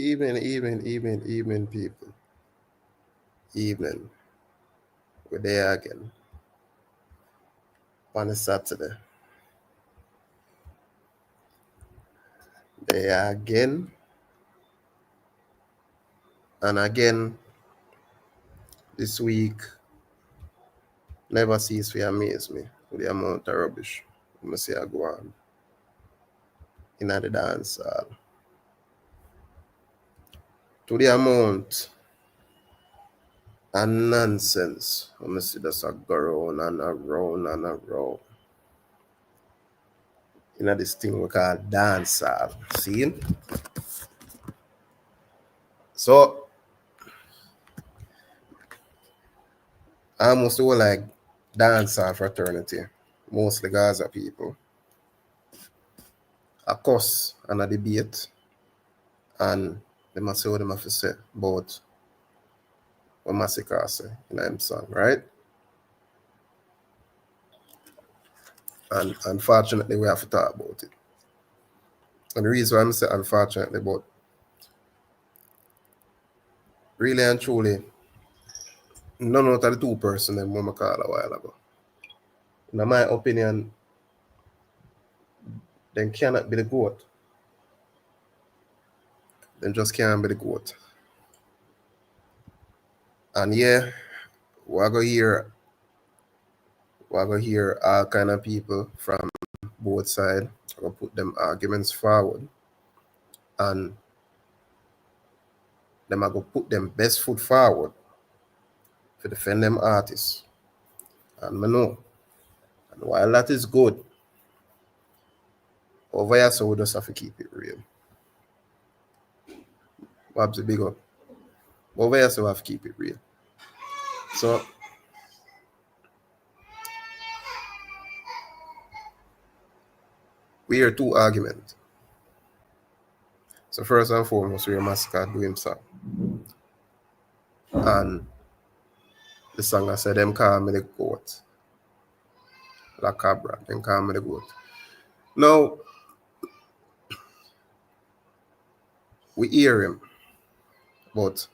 Evening, people. Evening. We're there again. On a Saturday. There again. And again, this week, never cease to amaze me with the amount of rubbish I see I go on in the dance hall. To the amount and nonsense I see that's a go round and around. You know this thing we call dancehall. See? So I almost all like dancehall fraternity, mostly Gaza people. A cuss and a debate, and they must say what they have to say about what Masicka say in him song, right? And unfortunately, we have to talk about it. And the reason why I'm saying unfortunately, but really and truly, none of the two person them what I call a while ago. In my opinion, they cannot be the GOAT. They just can't be the GOAT. And yeah, we're going to hear all kind of people from both sides. We're going to put them arguments forward. And them are going to put them best foot forward to defend them artists. And I know. And while that is good, over here, so we just have to keep it real. Bob's a big up. Over here, so we have to keep it real. So, we hear two arguments. So, first and foremost, we hear Masicka do himself. And the song I said, them call me the GOAT. La Cabra, them call me the GOAT. Now, we hear him, but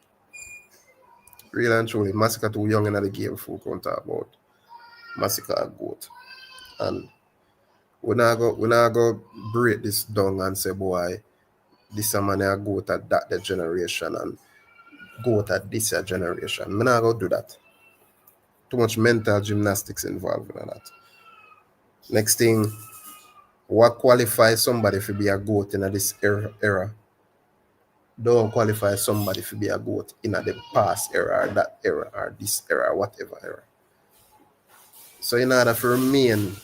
really and truly, Masicka too young in the game for to talk about Masicka and GOAT. And we're not go break this down and say, boy, this man a GOAT at that generation and GOAT at this generation. We're not going to do that. Too much mental gymnastics involved in that. Next thing, what qualifies somebody to be a GOAT in this era? Don't qualify somebody to be a GOAT in the past era or that era or this era or whatever era. So in order to remain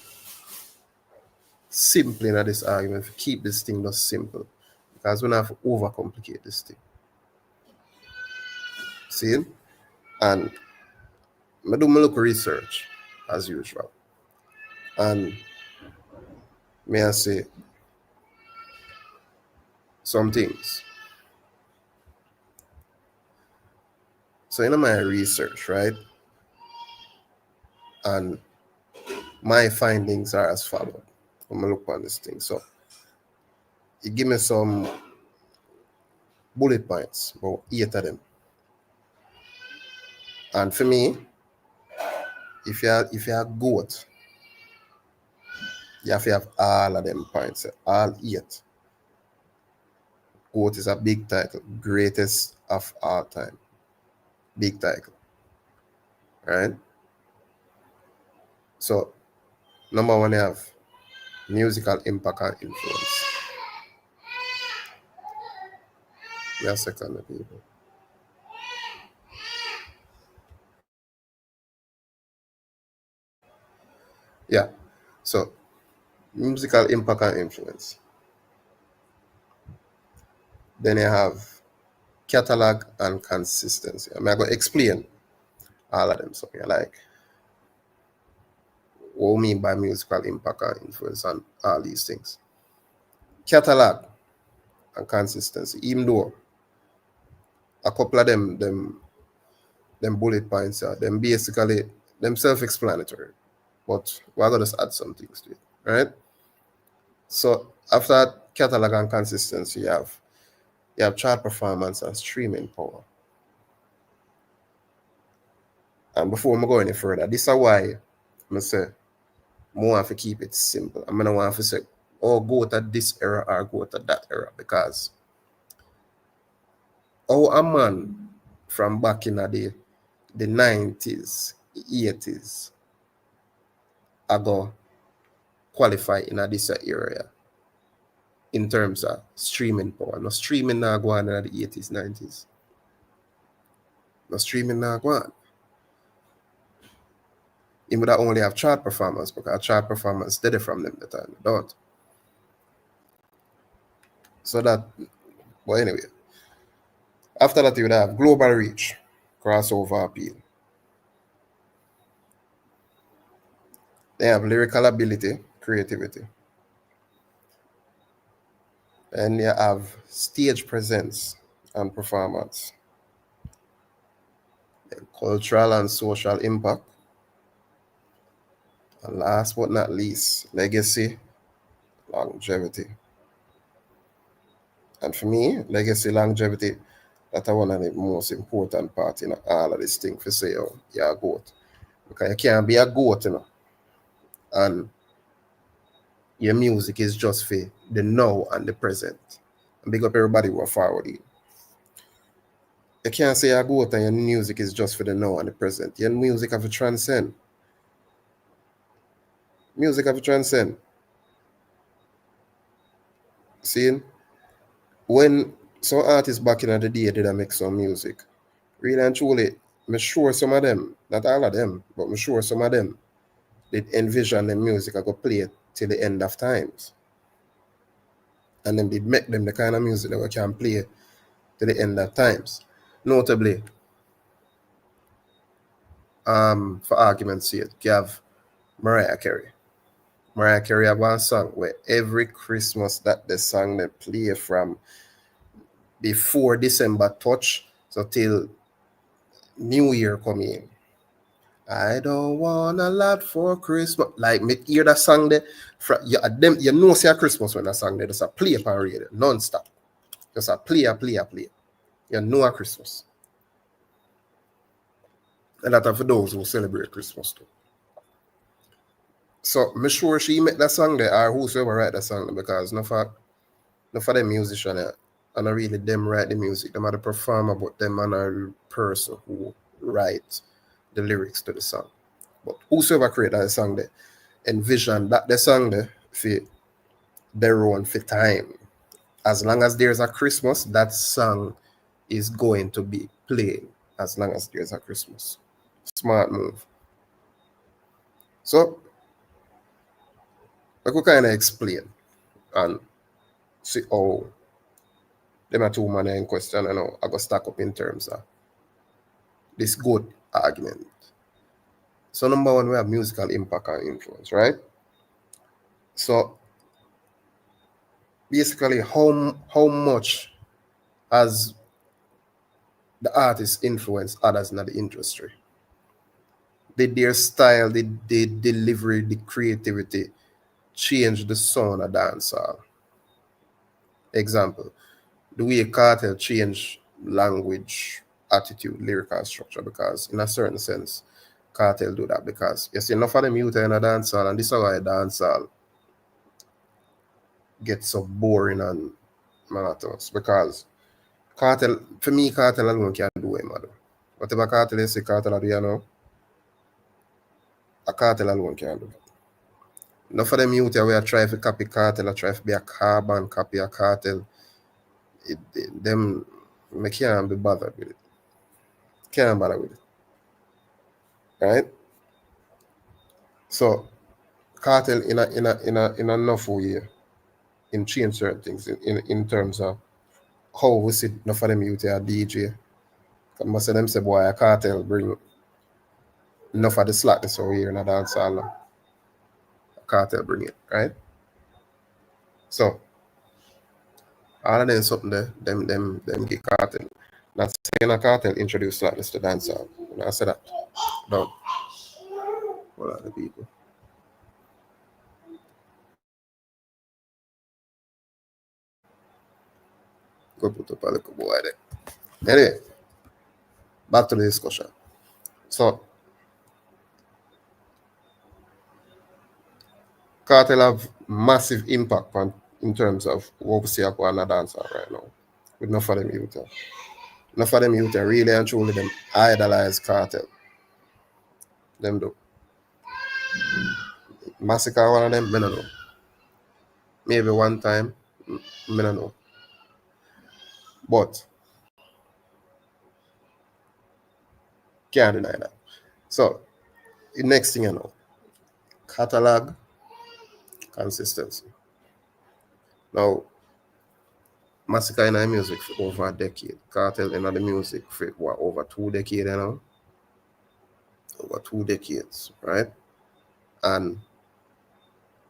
simple in this argument, to keep this thing just simple, because we don't have to overcomplicate this thing. See? And I do my local research as usual. And may I say some things. So in my research, right? And my findings are as follows. I'm gonna look on this thing. So you give me some bullet points, about 8 of them. And for me, if you're a GOAT, you have to have all of them points, all 8. GOAT is a big title, greatest of all time. Big title. Right? So, number 1, you have musical impact and influence. Wait a second, people. Yeah. So, musical impact and influence. Then you have catalog and consistency. I'm going to explain all of them. So, you're like, what I mean by musical impact and influence and all these things. Catalog and consistency, even though a couple of them bullet points are them basically them self-explanatory, but we're gonna just add some things to it, right? So after catalog and consistency, you have You have chart performance and streaming power. And before I go any further, this is why I say I want to keep it simple. I don't want to say, oh, go to this era or go to that era, because a man from back in the 90s, 80s, I go qualify in this area in terms of streaming power. No streaming now go on in the 80s, 90s. No streaming now go on. He would only have chart performance, because chart performance did from them the time. Don't. So that, but anyway, after that you would have global reach, crossover appeal. They have lyrical ability, creativity. And you have stage presence and performance. Cultural and social impact. And last but not least, legacy, longevity. And for me, legacy, longevity, that's one of the most important part in all of this thing for say, oh, you're a goat. Because you can't be a goat, and your music is just for the now and the present. And big up everybody who are forward. You can't say you're a goat and your music is just for the now and the present. Your music have to transcend. Music have to transcend. See, when some artists back in the day did make some music, really and truly, I'm sure some of them, not all of them, but I'm sure some of them did envision the music I go play it till the end of times. And then did make them the kind of music that we can play till the end of times. Notably, for argument's sake, you have Mariah Carey. Mariah Carey have one song where every Christmas that the song they play from before December touch, so till New Year come in. I don't want a lot for Christmas. Like, me hear that song there. You know, say a Christmas when that song there just a play upon radio, non-stop. Just a play. You know a Christmas. And that for those who celebrate Christmas too. So, I'm sure she make that song there, or whosoever write that song there, because no for them musician there, and not really them write the music. Them are the performer, but them are a person who write the lyrics to the song. But whosoever create that song there, envision that the song there for their own for time. As long as there's a Christmas, that song is going to be playing as long as there's a Christmas. Smart move. So I could kind of explain and see how them are two men in question, I know I got stack up in terms of this good argument. So number one, we have musical impact and influence, right? So basically, how much has the artist influence others in the industry? Did their style, did the delivery, the creativity change the sound of dancehall? Example, the way Cartel change language, attitude, lyrical structure, because in a certain sense, Cartel do that because you see enough of them youth in a dancehall, and this is why dancehall gets so boring and monotonous, because Cartel, for me, Cartel alone can do it, man. Whatever Cartel is, Cartel do, a Cartel alone can do it. Enough of them youth we are trying to copy Cartel, or try to be a carbon copy a Cartel. Them, I can't be bothered with it. Can't bother with it. Right? So Cartel in a enough way in change certain things in terms of how we see enough of them youth are DJ. Most of them say boy a Cartel bring enough of the slackness over here in a dancehall. Cartel bring it, right? So all of them something there, them get Cartel. Not saying a Cartel introduce slackness to dancehall. I say that. Don't. What are the people? Go put up a little boy there. Anyway, back to the discussion. So, Kartel have massive impact on in terms of what we see up on the dancer right now. With enough of them youth. Enough of them youth really and truly them idolize Kartel. Them do. Masicka one of them, I don't know. Maybe one time, I don't know. But can't deny that. So the next thing you know, catalog consistency. Now, Masicka in the music for over a decade. Kartel in the music for what, over 2 decades now? Over 2 decades, right? And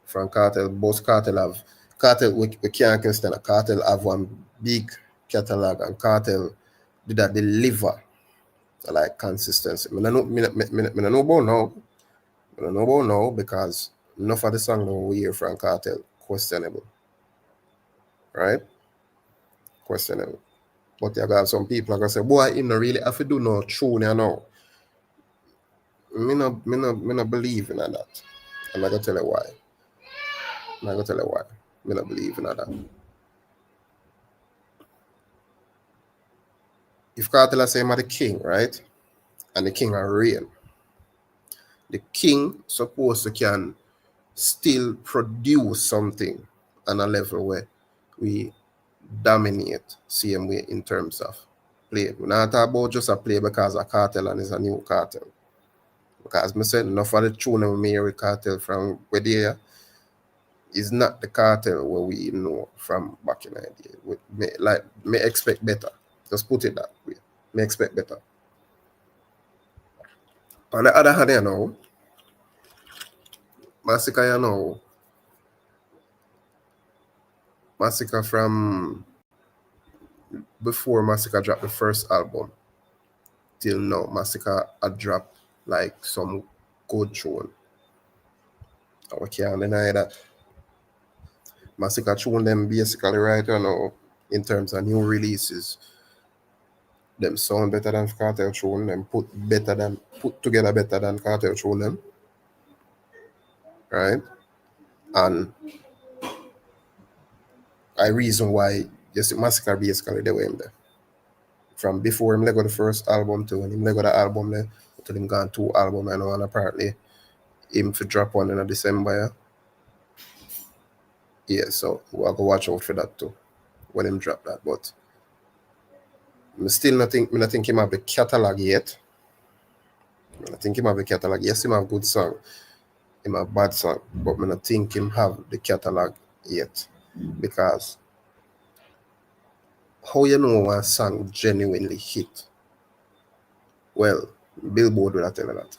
from Kartel, both Kartel have Kartel we can't question a Kartel have one big catalog and Kartel did that deliver like consistency. I don't know about now. I don't know about now because enough of the song that we hear from Kartel questionable. Right? Questionable. But you got some people are gonna say, boy, you know really have to do no tune you know. Me not believe in that. I'm not gonna tell you why. I'm not gonna tell you why. Me not believe in that. If Kartel say I'm the king, right? And the king are real. The king supposed to can still produce something on a level where we dominate same way in terms of play. We're not talking about just a play because a Kartel and it's a new Kartel. Because I said enough of the tune we hear with Kartel from where they is not the Kartel where we know from back in the day. Me expect better. Just put it that way. Me expect better. On the other hand, you know, Masicka, you know, Masicka from before Masicka dropped the first album till now, Masicka had dropped like some good tune. I can't deny that. Masicka tune them basically right now in terms of new releases. Them sound better than Kartel tune, them put together better than Kartel tune them. Right? And I reason why just Masicka basically the way him there. From before him got the first album to when him got the album there, till him gone 2 albums, I know, and apparently him to drop one in December. Yeah, so we'll go watch out for that too when him drop that. But I still not think him have the catalog yet. I think him have the catalog. Yes, him have good song. Him have bad song. But I not think him have the catalog yet. Because how you know one song genuinely hit? Well, Billboard will tell you that.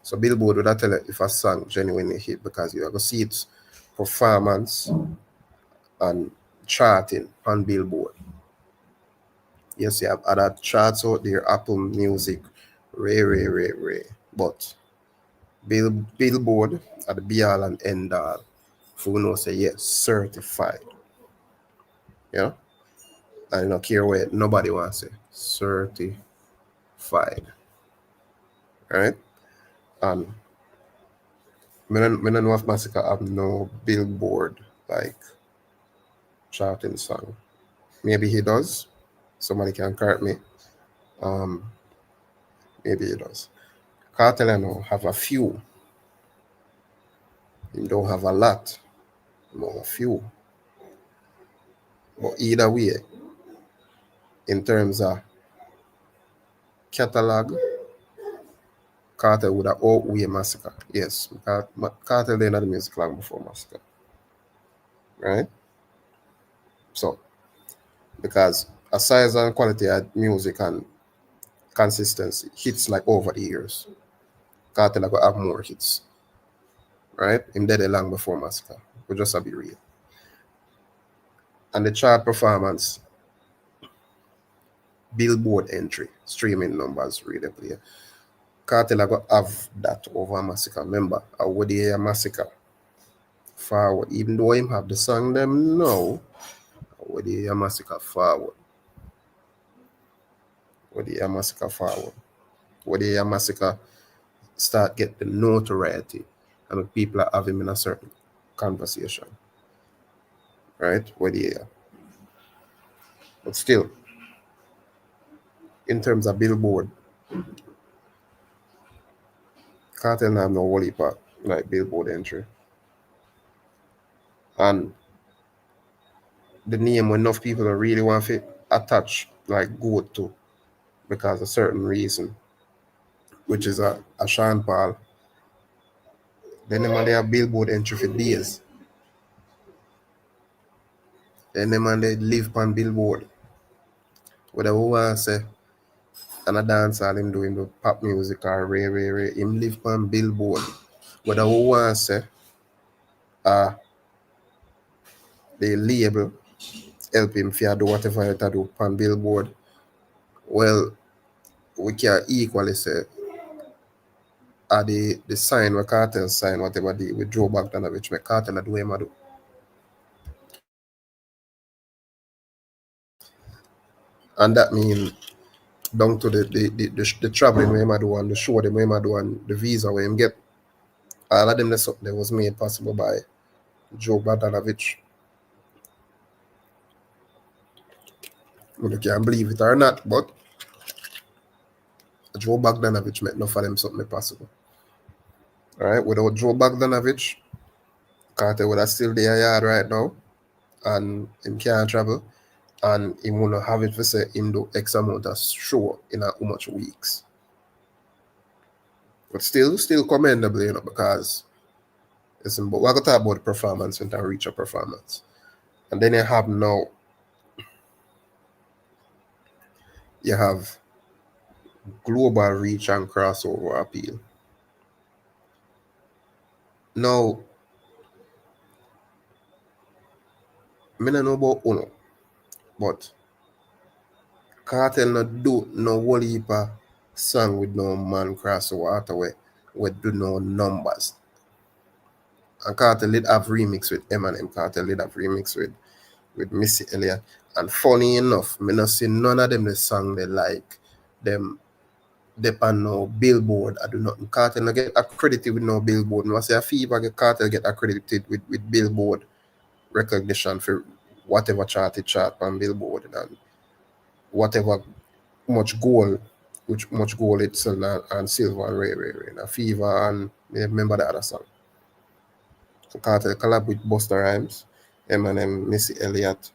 So Billboard will tell you if a song genuinely hit because you are going to see its performance and charting on Billboard. Yes, you have other charts out there, Apple Music, Ray. But Billboard at the be all and end all. For know say yes, certified. Yeah? I don't care where nobody wants it. Certified. Right? And I don't know if Masicka have no Billboard like charting song. Maybe he does. Somebody can correct me. Maybe he does. Kartel I know have a few. He don't have a lot. No, a few. But either way, in terms of catalog, Kartel would have outweigh Masicka. Yes, Kartel did not the music long before Masicka. Right? So, because a size and quality of music and consistency hits like over the years. Kartel will have more hits. Right? Him dead long before Masicka. We just have to be real. And the chart performance, Billboard entry, streaming numbers really play. Kartel go have that over Masicka. Remember, I would hear Masicka forward, even though him have the song them now, I where the Masicka forward. Where the Masicka forward. Where the Masicka start get the notoriety and people are having in a certain conversation. Right? Where the but still, in terms of Billboard, Kartel have no wally part like Billboard entry. And the name when enough people really want to attach like go to because of certain reason, which is a Sean Paul. Then them and they have Billboard entry for days. Then them and they live on Billboard. Whatever we want to say, and a dancehall him doing the pop music or ray, him live on Billboard. Whatever we want to say, the label help him to do whatever he do on Billboard. Well, we can equally say the sign where Kartel sign whatever the with Joe Bogdanovich make Kartel do him do. And that means down to the traveling where him do and the show them where him do and the visa where him get. All of them that was made possible by Joe Bogdanovich. You can't believe it or not, but Joe Bogdanovich make enough of them something possible. Alright, without Joe Bogdanovich, Carter would have still there yard right now and him can't travel and he won't have it for say him do X amount of show in how much weeks. But still commendable, because listen, but we're gonna talk about the performance when I reach a performance. And then you have global reach and crossover appeal. Now, I don't know about Uno, but Kartel not do no whole heap of song with no man crossover out way with do no numbers. And Kartel did have remix with Eminem, Kartel did have remix with Missy Elliott. And funny enough, me not see none of them the song they like them depend no Billboard. I do not Kartel not get accredited with no Billboard. I say a fever get Kartel get accredited with Billboard recognition for whatever chart it chart on Billboard and whatever much gold it's and silver and ray. A fever and I remember the other song. So Kartel collab with Busta Rhymes, Eminem, Missy Elliott.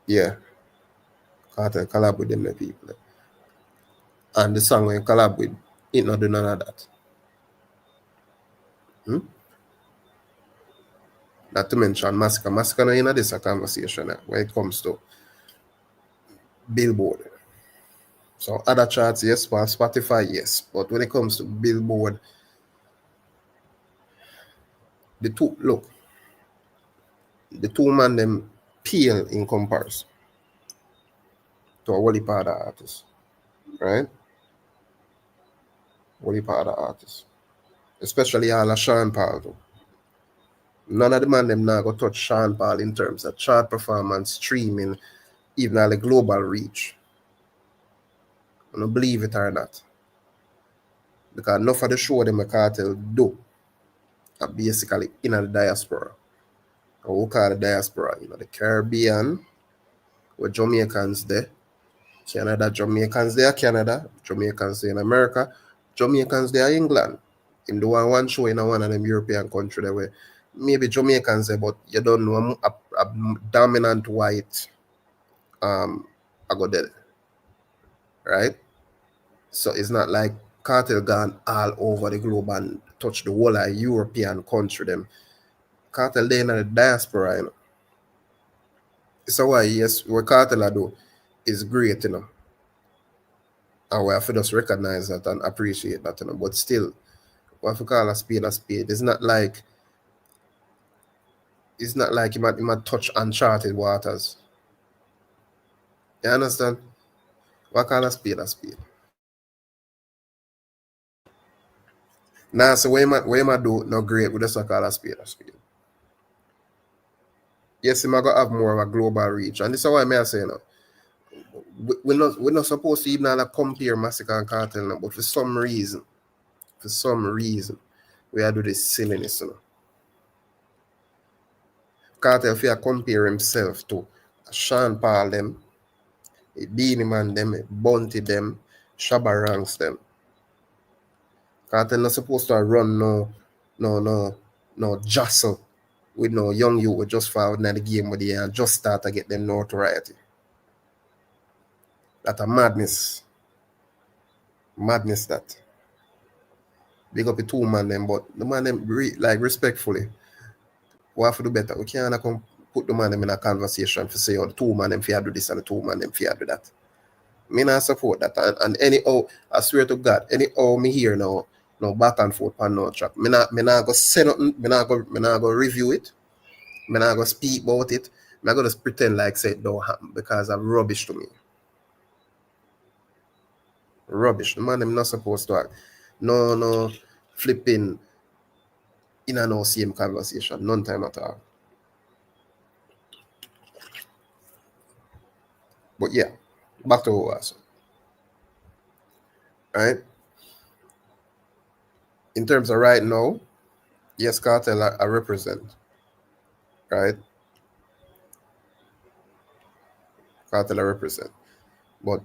Yeah. Kartel collab with them the people. And the song when collab with it not do none of that. Not to mention Masicka. Masicka no in this a conversation when it comes to Billboard. So other charts, yes, for Spotify, yes. But when it comes to Billboard, the two man them pale in comparison to a whole heap of other artists. Right? Whole heap of other artists. Especially all of Sean Paul too. None of the man them now go touch Sean Paul in terms of chart performance, streaming, even all the global reach. I don't believe it or not. Because enough of the show them a Kartel do are basically in the diaspora. And we call the diaspora, the Caribbean, where Jamaicans there, Canada, Jamaicans there, Canada, Jamaicans there in America, Jamaicans there England. Him do one show in one of them European country there where maybe Jamaicans there, but you don't know a dominant white I go there. Right? So it's not like Kartel gone all over the globe and touch the whole of European country them. Kartel there in the diaspora, So why yes, what Kartel do is great, And we have to just recognize that and appreciate that, But still, we have to call a spade a spade. It's not like you might touch uncharted waters. You understand? We call a spade a spade. Now, so what you might do no great, we just call a spade a spade. yes, him gonna have more of a global reach. And this is why I say, you know, we're not supposed to even like compare Masicka and Kartel now, but for some reason, we are do this silliness, you know. Kartel fear compare himself to Sean Paul them, Beanie Man them, Bunty them, Shabba Ranks them. Kartel not supposed to run no jostle with no young you who just forward in the game with the and just start to get them notoriety. That's a madness. Madness that. Big up the two man them, but the man them like respectfully. We have to do better. We can't come put the man them in a conversation to say, oh, the two man them fear do this and the two man them fear do that. Me not support that. And anyhow, I swear to God, anyhow me here now, no back and forth on no track. Me not go say nothing, me not go review it, me not go speak about it. Me go just pretend like say it don't happen because I'm rubbish to me. Rubbish. The man them not supposed to act. No flipping in and no same conversation. None time at all. But yeah, back to us. Right? In terms of right now, yes, Cartel I represent. Right? Cartel I represent. But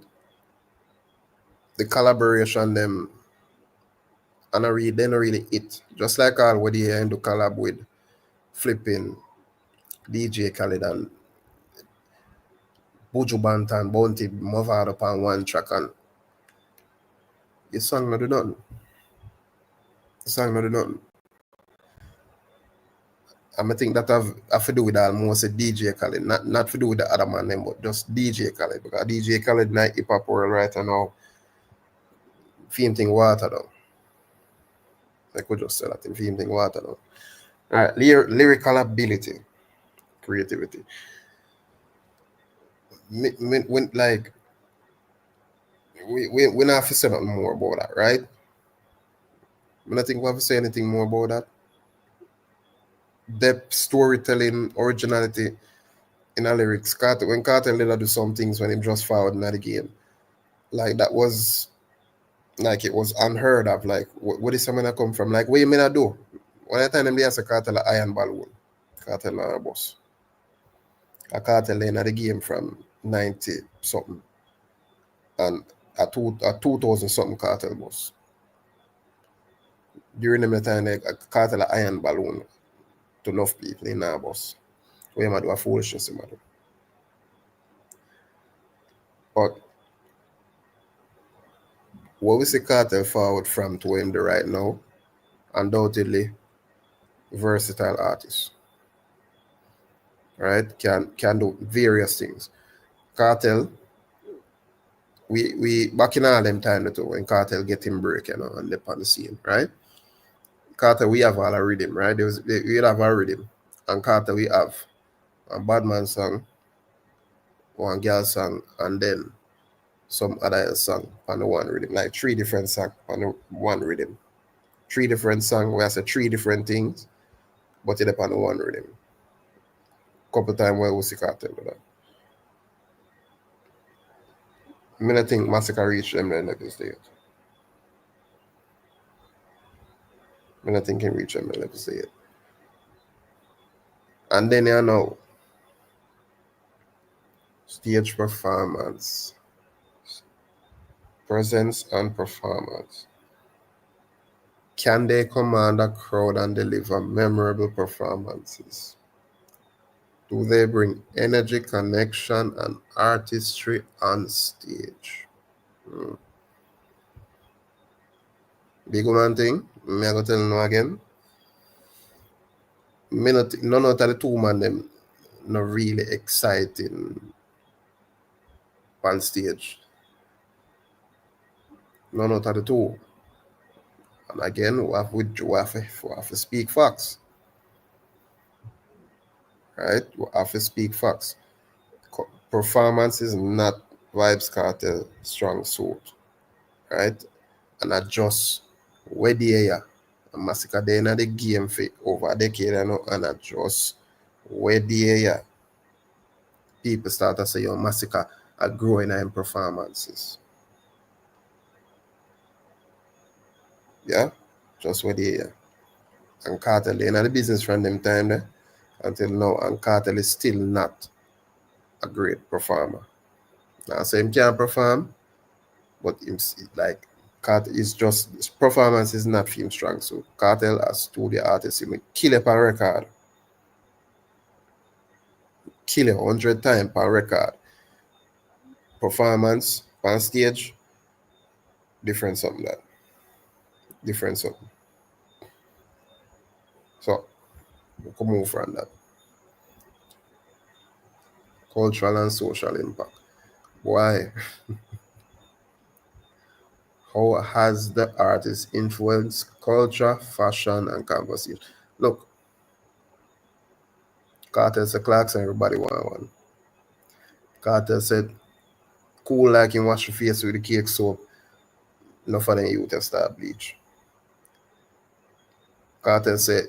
the collaboration them and they don't really hit. Just like all what they end to collab with flipping DJ Khaled and Buju Bantan Bounty move out upon one track and the song not do nothing. The song not do nothing. And I think that have to do with almost a DJ Khaled, not to do with the other man name, but just DJ Khaled. Because DJ Khaled in the hip hop world right now, thing water down. I could just say that thing water down. Alright, lyrical ability, creativity. When like we not have to say nothing more about that, right? I don't think we have to say anything more about that. Depth, storytelling, originality in a lyrics. When Cartel did do some things when he just forward in the game, like that was like it was unheard of. Like what is something that come from? Like what you mean I do? One of the time them they ask a Cartel a iron balloon. Cartel a boss. A Cartel in the game from 90 something and a 2000 something Cartel boss. During the time like a Cartel a iron balloon to enough people in our bus. We might do a foolishness in matter. But what we see Cartel forward from to him right now, undoubtedly versatile artist. Right? Can do various things. Cartel, we back in all them time too when Cartel get him break, you know, and they on the scene, right? Cartel we have all a rhythm, right? We have a rhythm. And Cartel we have a Badman song, one girl song, and then some other song on the one rhythm, like 3 different songs on the one rhythm. 3 different songs where I say 3 different things, but it upon the one rhythm. Couple times where we see Cartel with that. I mean, I think Masicka reached them levels yet. I mean, I think he reached them levels yet. And then you know, stage performance, presence and performance. Can they command a crowd and deliver memorable performances? Do they bring energy, connection, and artistry on stage? Big one thing, me I go tell you again. None of the two man them not really exciting on stage. None of the two. And again, we have to speak facts. Right? We have to speak facts. Performance is not Vybz Kartel strong suit. Right? And I just where the air. And Masicka they in the game for over a decade and I just Where the people start to say, yo, Masicka are growing in performances. Yeah, just where the and Kartel, they in the business from them time there until now, and Kartel is still not a great performer. Now, I say him can't perform, but him like Kartel is just his performance is not film strong. So Kartel as studio artist, he may kill it per record, kill it 100 times per record. Performance on stage, different something that different something. So we can move from that. Cultural and social impact. Why? How has the artist influenced culture, fashion, and conversation? Look, Carter said Clarkson, everybody want one. Carter said, cool like him wash your face with the cake soap. Enough of them youth to start bleach. Carter said,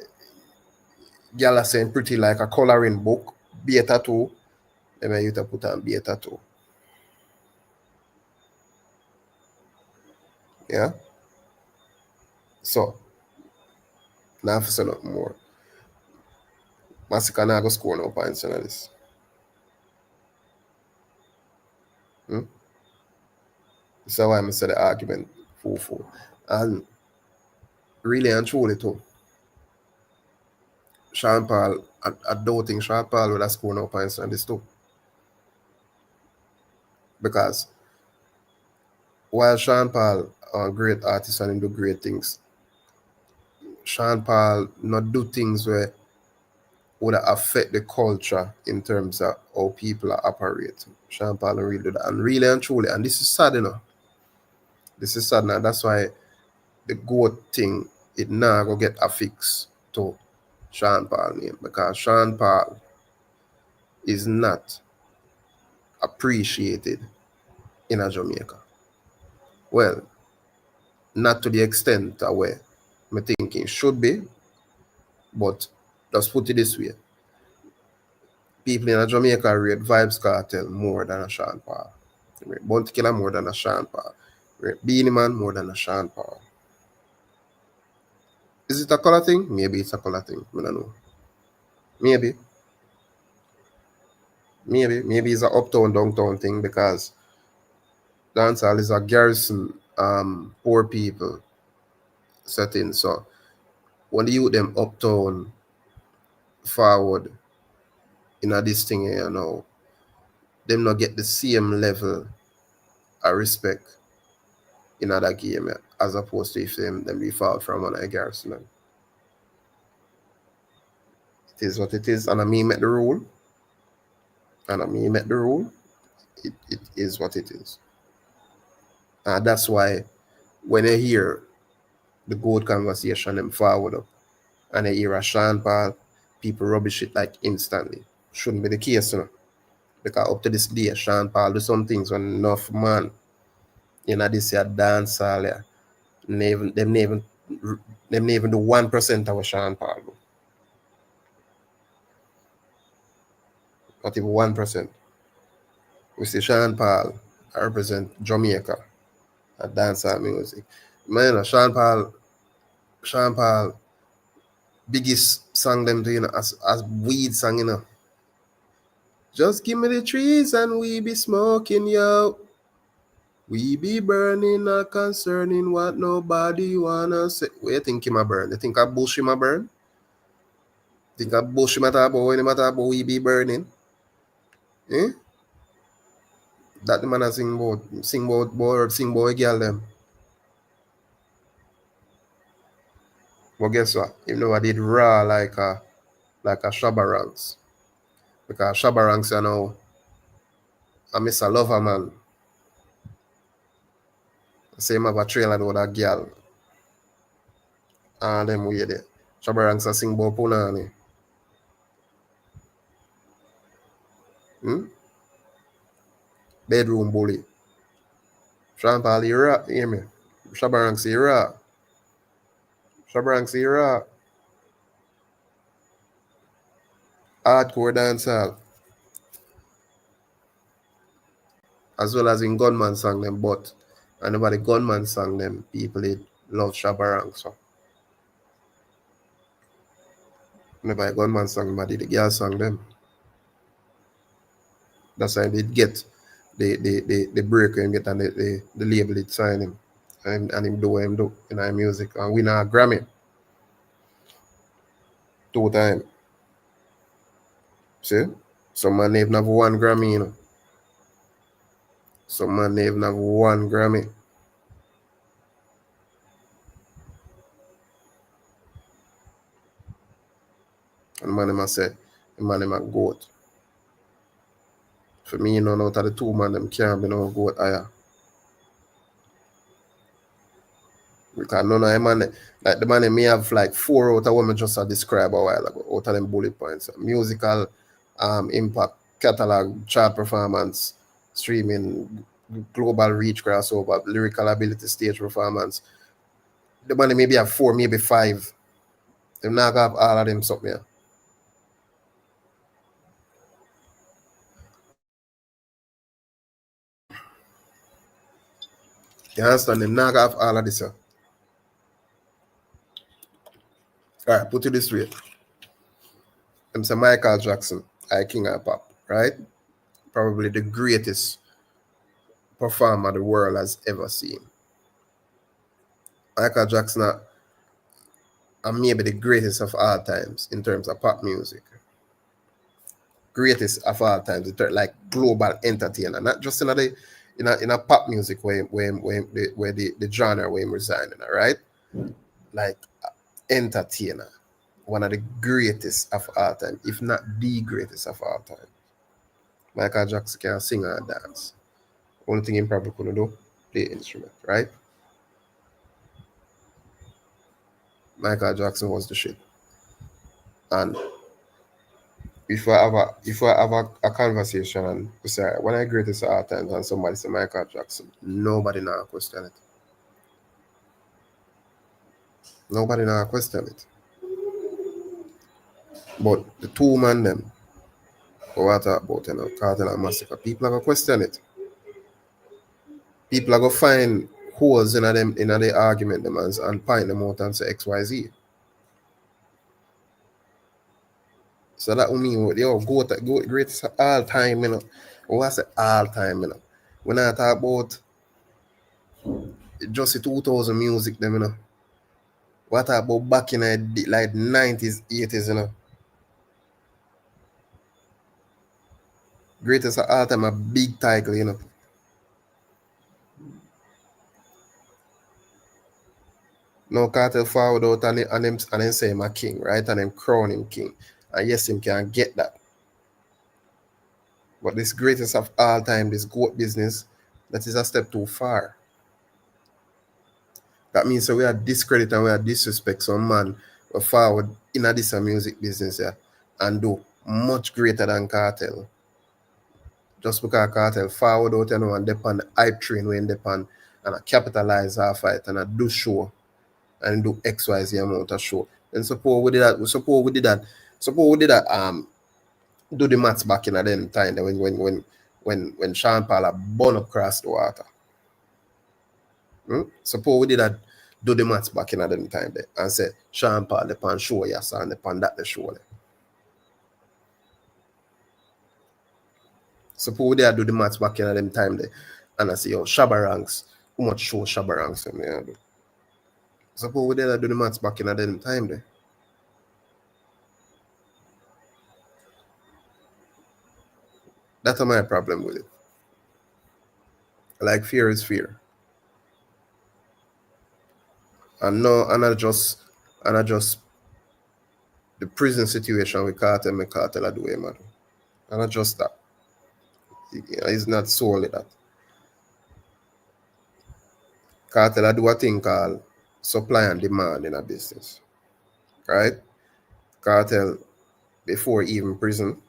gyal are saying pretty like a coloring book, be a tattoo. Them you to put on be a tattoo. Yeah? So, now for say nothing more. Masicka now go score no points on this. Hmm? This is why I said the argument full. And really and truly too, Sean Paul, I don't think Sean Paul would have scored no points on this too. Because while Sean Paul a great artist and him do great things, Sean Paul not do things where would affect the culture in terms of how people are operating. Sean Paul don't really do that. And really and truly, and this is sad, you know. This is sad now. That's why the GOAT thing, it now go get affixed to Sean Paul name. Because Sean Paul is not appreciated in a Jamaica. Well, not to the extent where I'm thinking should be, but let's put it this way. People in a Jamaica rate Vybz Kartel more than a Sean Paul. Rate Bounty Killer more than a Sean Paul. Rate Beanie Man more than a Sean Paul. Is it a color thing? Maybe it's a color thing. I don't know. Maybe. Maybe it's a uptown downtown thing because dancehall is a garrison poor people setting. So when you them uptown forward in a this thing here, you know, them not get the same level of respect in other game as opposed to if them be fall from one of the garrison. It is what it is, and I mean make the rule. And I mean make the rule. It is what it is. And that's why when I hear the good conversation them forward up and I hear a Sean Paul, people rubbish it like instantly. Shouldn't be the case, you know. Because up to this day, Sean Paul do some things when enough man, you know, this year dance all yeah. Them never even do 1% of what Sean Paul do. Not even 1%. We see Sean Paul represent Jamaica at dancehall music. Man, Sean Paul, biggest song them do, you know, as weed song, you know. Just give me the trees and we be smoking, yo. We be burning, not concerning what nobody wanna say. What you think him a burn? You think I bullshit him a burn? Think I bullshit matter about when matter about we be burning? Eh? That the man a sing about a girl them. But guess what? You know I did raw like a Shabba Ranks. Because Shabba Ranks, you know, I miss a lover man. Say him have a trailer with a girl. And them way there. Shabba Ranks a sing about Punani. Hmm? Bedroom bully. Sean Paul, you rock, hear me? Shabba Ranks, you rock. Shabba Ranks, you rock. hardcore dancehall, as well as in gunman song them, but and about the gunman song them, people did love Shabarang. So whenever the gunman song them, I did the girl song them. That's why they get the break and get and the label it sign him. And him do what him do in our music. And win a Grammy 2 times. See? Some man even have 1 Grammy, you know. Some man even have 1 Grammy. And man them say, the man them a goat. For me, you know, out of the two man them can't be no goat higher. Because none of them man, like the man may have like 4 out of what I just described a while ago, out of them bullet points. Musical impact, catalog, chart performance, streaming, global reach, crossover, lyrical ability, stage performance. The man maybe have 4, maybe 5. They not have all of them something here. You understand? They not have all of this here. All right, put it this way. I'm say Michael Jackson, I king of pop, right? Probably the greatest performer the world has ever seen. Michael Jackson are maybe the greatest of all times in terms of pop music. Greatest of all times, like global entertainer, not just in a pop music where the genre where him resigning, right? Like entertainer, one of the greatest of all time, if not the greatest of all time. Michael Jackson can sing and dance. Only thing he probably couldn't do, play instrument, right? Michael Jackson was the shit. And if I have a conversation and we say one of the greatest of all times and somebody say Michael Jackson, nobody now question it. Nobody now question it. But the two man them, what I talk about, Kartel and Masicka, people are gonna question it. People are gonna find holes in the argument them and point them out and say XYZ. So that would mean go greatest of all time, you know. What I say all time, you know. When I talk about just the 2000 music them, you know. What about back in the like 90s, 80s, you know? Greatest of all time, a big title, you know. No Cartel forward out and them say him a king, right? And them crown him king. And yes, him can get that. But this greatest of all time, this goat business, that is a step too far. That means we are discredit and we are disrespect some man we forward in this music business, yeah, and do much greater than Cartel. Just because Cartel forward out, you know, and depend hype train when depend and I capitalize off it and I do show and do XYZ amount of show. And suppose we did that do the maths back in the time when Sean Paul born across the water. Suppose we did that do the maths back in the time there and say Sean Paul the pan show yes and the pan that the show there. Suppose we did do the maths back in them time there and I say yo Shabba Ranks, how much show Shabba Ranks in there do? Suppose we did do the maths back in them time there. That's my problem with it. Like fear is fear. And no, and I just the prison situation with Cartel I do it, man. And not just that. It's not solely that. Cartel I do a thing called supply and demand in a business. Right? Cartel before even prison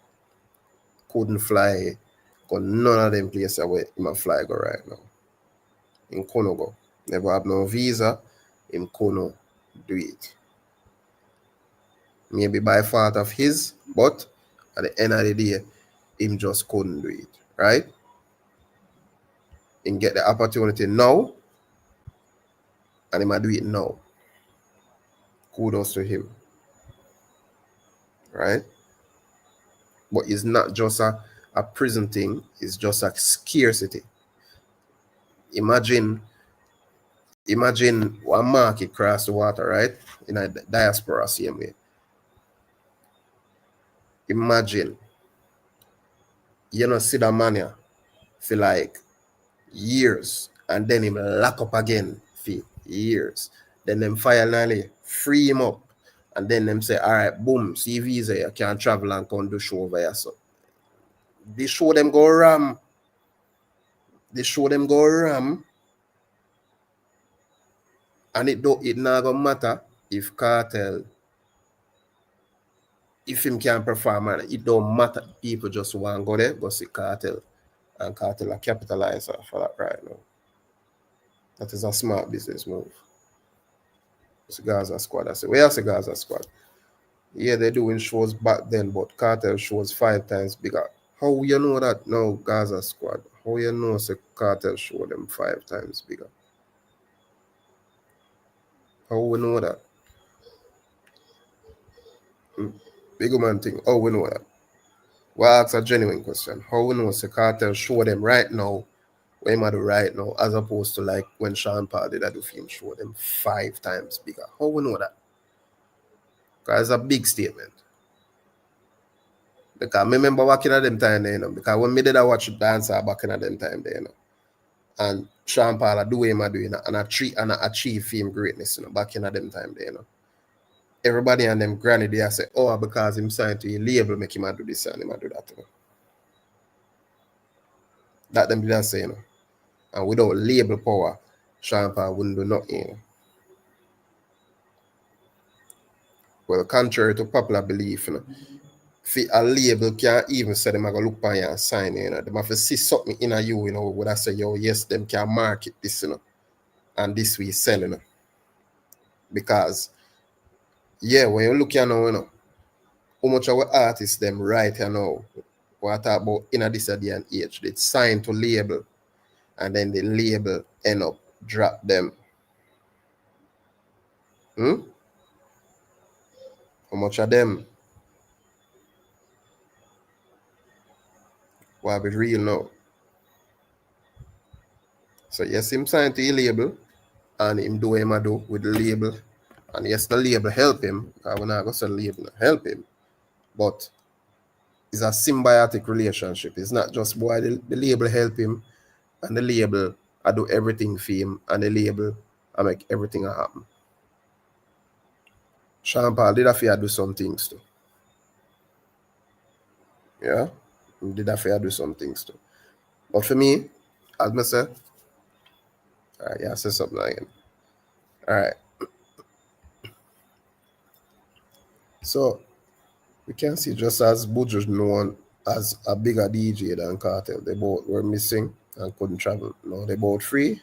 couldn't fly because none of them places where him fly go right now. In Kono go. Never have no visa, in Kono do it. Maybe by fault of his, but At the end of the day, him just couldn't do it, right? Him get the opportunity now, and he might do it now. Kudos to him, right? But it's not just a prison thing, it's just a scarcity. Imagine one market cross the water, right? In a diaspora same way. Imagine, see the man here for like years, and then him lock up again for years. Then them finally free him up, and then them say, all right, boom, see visa, you can travel and come do show over here. So they show them go ram. And it not gonna matter if Kartel, if him can perform, and it don't matter. People just want to go there, go see Kartel, and Kartel are capitalize for that right now. That is a smart business move. It's Gaza Squad. I say, where's the Gaza Squad? Yeah, they're doing shows back then, but Kartel shows 5 times bigger. How you know that now, Gaza Squad? How you know the Kartel show them 5 times bigger? How we know that? Big man thing. How we know that? Well, ask a genuine question. How we know the Kartel show them right now, what him do right now, as opposed to like when Sean Paul did do film show them 5 times bigger? How we know that? Because it's a big statement. Because I remember working at them time there, because when me did I watch Dancehall back in them time there, and Sean Paul do what him do, and achieve film greatness, back in them time there, Everybody and them granny they say, oh, because him signed to a label, make him do this and him do that. That them didn't say, And without label power, Sean Paul wouldn't do nothing. Well, contrary to popular belief, a label can't even say them I go look on you and sign, Them have to see something in you, would I say, yo, yes, them can market this, and this we sell, Because, yeah, when you look here now, how much our artists them right here now, what talk about in this day and age, they sign to label, and then the label end up drop them. How much of them? What be real now? So yes, him sign to a label, and him do what him do with the label. And yes, the label help him. I will not go say the label help him. But it's a symbiotic relationship. It's not just boy, the label help him, and the label I do everything for him, and the label I make everything happen. Sean Paul did have to do some things too. Yeah? He did have to do some things too. But for me, as I say, alright, yeah, I say something again. Alright. So we can see just as Buju known as a bigger DJ than Kartel, they both were missing and couldn't travel. No, they both free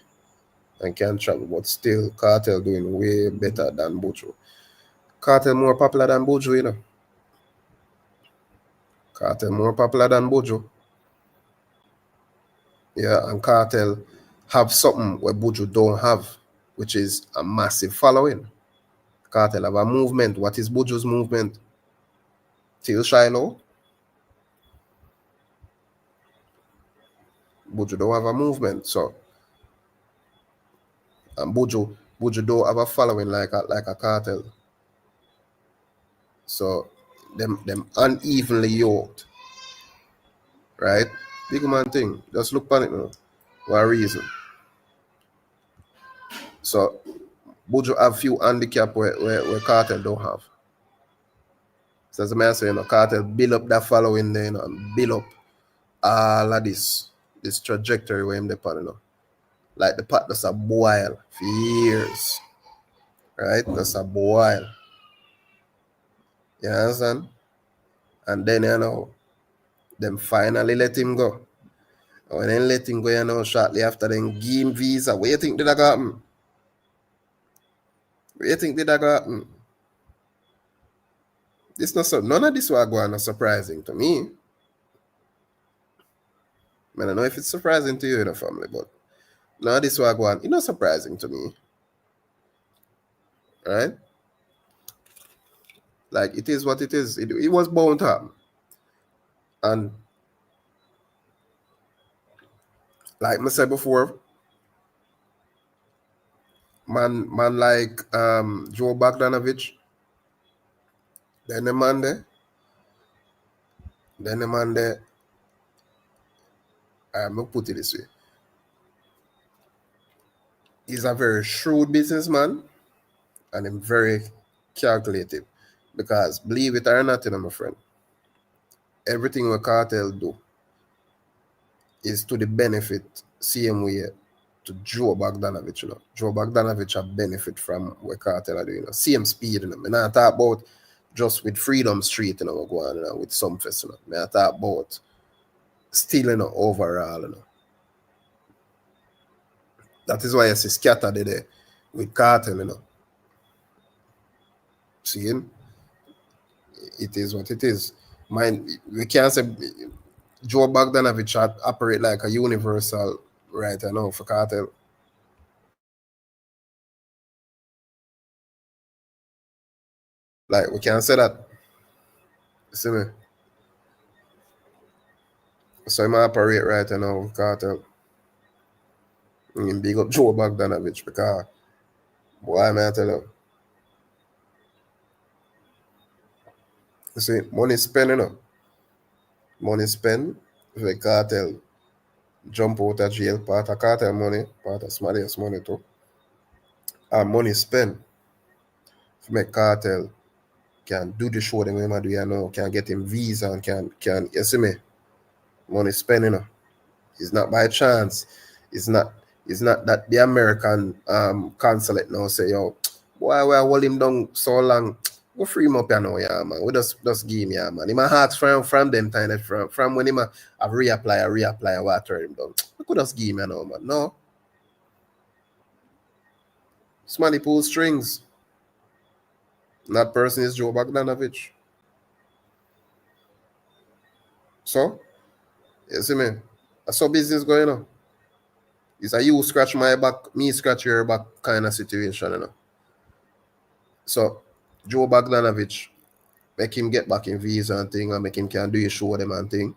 and can travel, but still Kartel doing way better than Buju. Kartel more popular than Buju, Kartel more popular than Buju. Yeah, and Kartel have something where Buju don't have, which is a massive following. Kartel have a movement. What is Buju's movement? Till Shiloh. Buju don't have a movement, so and Buju don't have a following like a Kartel. So them unevenly yoked. Right? Big man thing. Just look on it now. What reason? So Buju have few handicap where Kartel don't have. So as a man saying, Kartel build up that following there, and build up all of this trajectory where him depend, Like the pot that's a boil for years. Right? That's a boil. You understand? And then them finally let him go. And when they let him go, shortly after then give him visa. What do you think did that happen? What do you think did that happen? This not so none of this was going surprising to me. I don't know if it's surprising to you in the family, but none of this was going, it's not surprising to me. Right? Like it is what it is. It was bound to happen. And like I said before, man like Joe Bogdanovich, then the man there, then the man there, I'm gonna put it this way. He's a very shrewd businessman and I'm very calculative. Because believe it or not, you know, my friend, everything what Cartel do is to the benefit same way to Joe Bogdanovich, you know. Joe Bogdanovich a benefit from what Cartel are doing, you know. Same speed, you know. I not talk about just with Freedom Street, you know, go on, you know, with some fest, you know. I talk about still, you know, overall, you know. That is why I say scatter there with Cartel, you know. Seeing? It is what it is. Mine, we can't say Joe Bogdanovich operate like a universal right now for Cartel. Like we can't say that. See me? So I'm operate right now with Cartel. And big up Joe Bogdanovich because why am I tell you? You see, money spent, you know. Money spent, the Cartel jump out of jail, part of Cartel money, part of Smadius money too. And money spent to make Cartel can do the show them way do you know, can get him visa and can you see me? Money spent, you know. It's not by chance. It's not it's not that the American consulate now say, yo, why we hold him down so long? Go free him up you know, yeah, man. We just give him, yeah, man. He might ask from them time from when he might have reapply, what turn him down. We could just give him, you know, man. No. Somebody pull strings. That person is Joe Bogdanovich. So, you see me? That's how business going on. It's a you scratch my back, me scratch your back kind of situation, you know. So Joe Bogdanovich, make him get back in visa and thing and make him can do his show them and thing.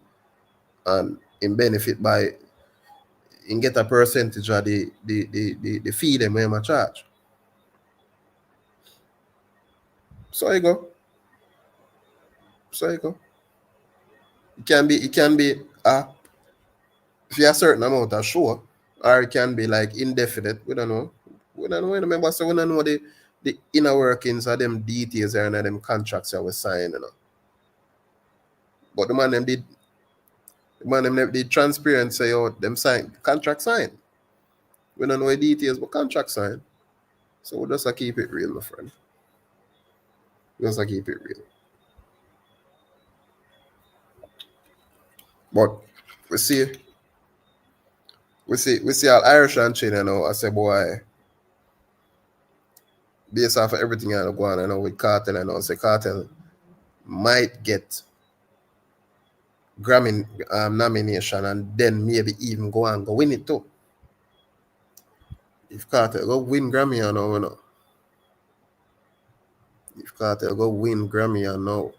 And him benefit by him get a percentage of the fee them when I charge. So you go. So you go. It can be if you a certain amount of show, or it can be like indefinite. We don't know. We don't know. Remember, so we don't know the inner workings of them details and them contracts that we sign, you know. But the man them did transparent say, oh, them sign contract sign. We don't know the details, but contract sign. So we just keep it real, my friend. Just keep it real. But we see we see all Irish and China now. I say, boy, based off of everything I know going on, I know with Cartel, I know say Cartel might get Grammy nomination and then maybe even go and go win it too. If Cartel go win Grammy, you know. If Cartel go win Grammy, you know.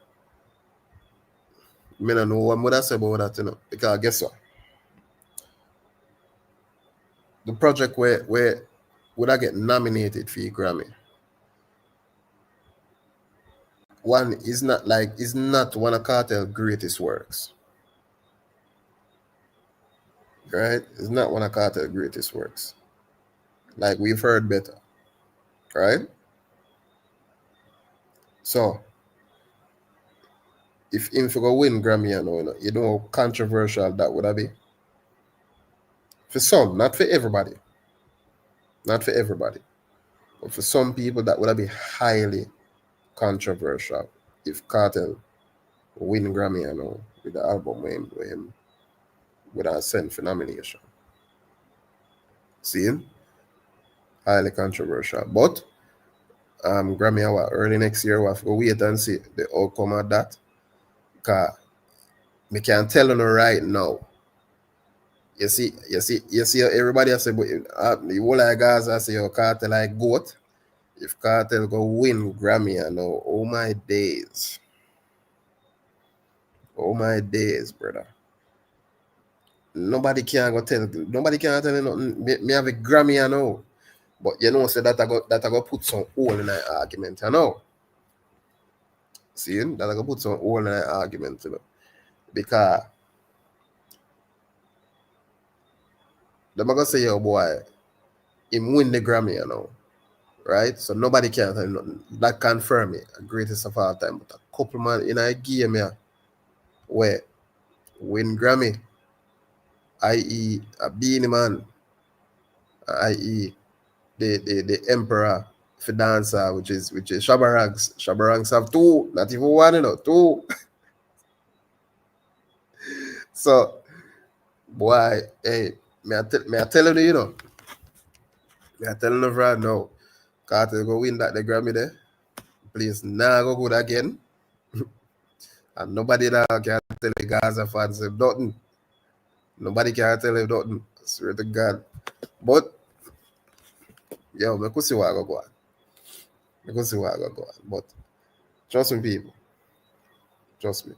I don't know what I say about that, you know. Because guess what? The project where would I get nominated for a Grammy? One is not one of Cartel greatest works. Right? It's not one of Cartel greatest works. Like we've heard better. Right? So if him for go win Grammy, you know how controversial that would have be. For some, not for everybody. Not for everybody. But for some people that would have be highly controversial if Cartel win Grammy, with the album with him would have sent for nomination. See? Highly controversial. But Grammy Award early next year. We have to wait and see the outcome of that. Cause me can tell you right now. You see everybody I say, but the whole of Gaza say your Cartel like goat. If Cartel go win Grammy, I know. Oh my days. Oh my days, brother. Nobody can tell you nothing. Me have a Grammy, I know. But you know, say that I go put some hole in that argument, I know. See, that I go put some hole in that argument, you know. Because them gonna say, yo boy, him win the Grammy, you know. Right? So nobody can tell you nothing. That confirm it, greatest of all time. But a couple man in a game here where win Grammy, i.e. a Beanie Man, i.e. the Emperor for dancer, which is Shabba Ranks. Shabba Ranks have two, not even one, you know, two. So boy, hey, me I telling you, you know. Me I telling you right now, Carter go win that the Grammy there. Please now go good again. And nobody now can tell the Gaza fans nothing. Nobody can tell him nothing. I swear to God. But yo, me could see what I go on. Me could see what I go on. But trust me, people. Trust me.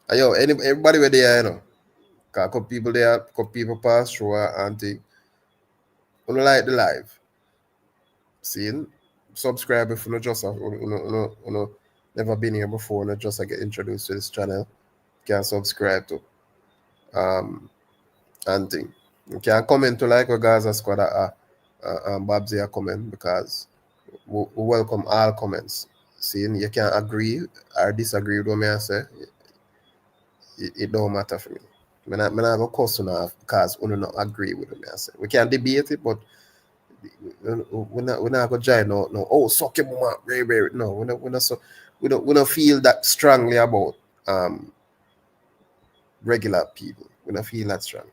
And yo, everybody were there, you know. Cause a couple people there, a couple people pass through and think, you know, like the live. Seeing? Subscribe if you know just never been here before, not just get introduced to this channel. Can subscribe to and thing. You can comment to like a Gaza squad Babs here comment because we welcome all comments. Seeing you can agree or disagree with what me I say, it don't matter for me. Me not go cuss you because we don't agree with what me I say. We can debate it, but we're not gonna join no. Oh, suck your mama, no. We don't feel that strongly about regular people. We don't feel that strongly.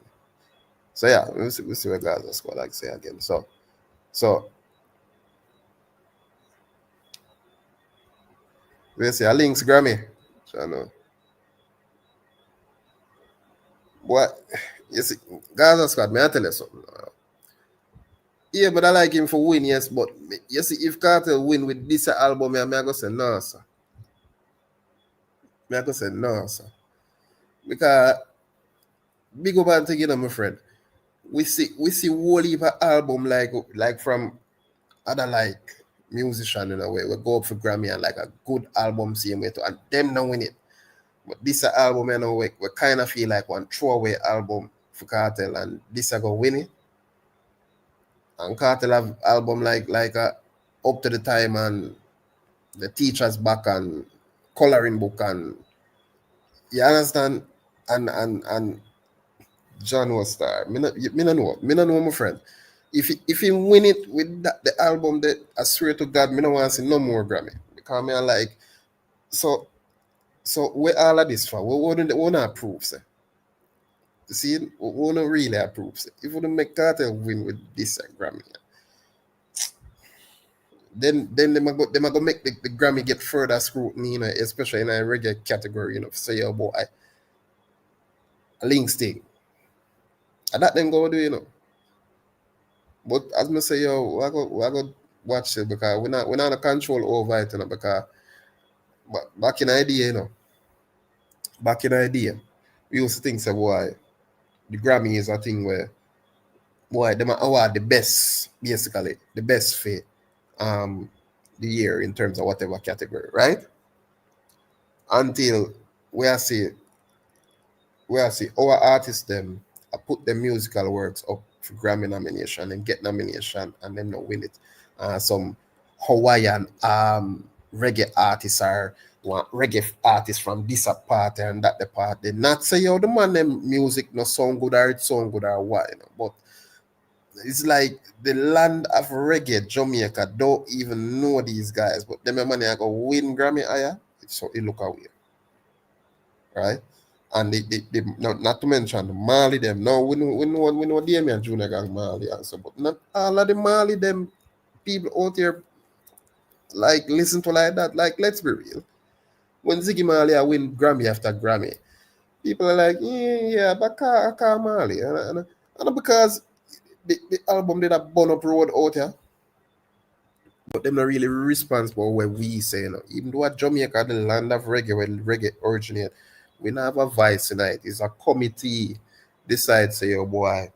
So yeah, we'll see what Gaza squad like say again. So we'll see a links Grammy. So I know. What you see, Gaza squad, may I tell you something? Yeah, but I like him for win, yes, but you see, if Cartel win with this album, I go say no, sir. I go say no, sir. Because big up and thing, you know, my friend. We see whole heap of album like from other like musician in a way. We go up for Grammy and like a good album same way to and them not win it. But this album, you know, we kind of feel like one throwaway album for Cartel and this I go win it. And Cartel have album like up to the time and the teacher's back and coloring book and you understand and John was star. Me no know my friend. If he win it with the album that I swear to God, me no want to see no more Grammy. Because me I like so where all of this for? We wouldn't approve, sir. You see, we wouldn't really approve, sir. If we don't make Carter win with this Grammy, then they might go make the Grammy get further scrutiny, you know, especially in a reggae category, you know, say your boy a links thing. And that then go do, you know. But as me say, yo, I go watch it because we're not a control over it, you know, because back in idea, you know. Back in idea, we used to think say boy, the Grammy is a thing where boy, them award the best, basically, the best for the year in terms of whatever category, right? Until we are see our artists them put their musical works up for Grammy nomination and get nomination and then not win it. Some Hawaiian reggae artists are reggae artists from this part and that the part. They not say yo the man them music no sound good or it sound good or what, you know, but it's like the land of reggae, Jamaica, don't even know these guys, but them money I go win Grammy higher, so it look away, right? And they not to mention Mali them. No, we know Damien Junior gang Mali also, but not all of the Mali them people out here Like listen to like that. Like let's be real. When Ziggy Marley win Grammy after Grammy, people are like, yeah, but Car Marley. And because the album did a burn up road out here, but them not really responsible where we say, you know, even though at Jamaica, the land of reggae, where reggae originate, we not have a vice tonight. It's a committee decide say, oh boy,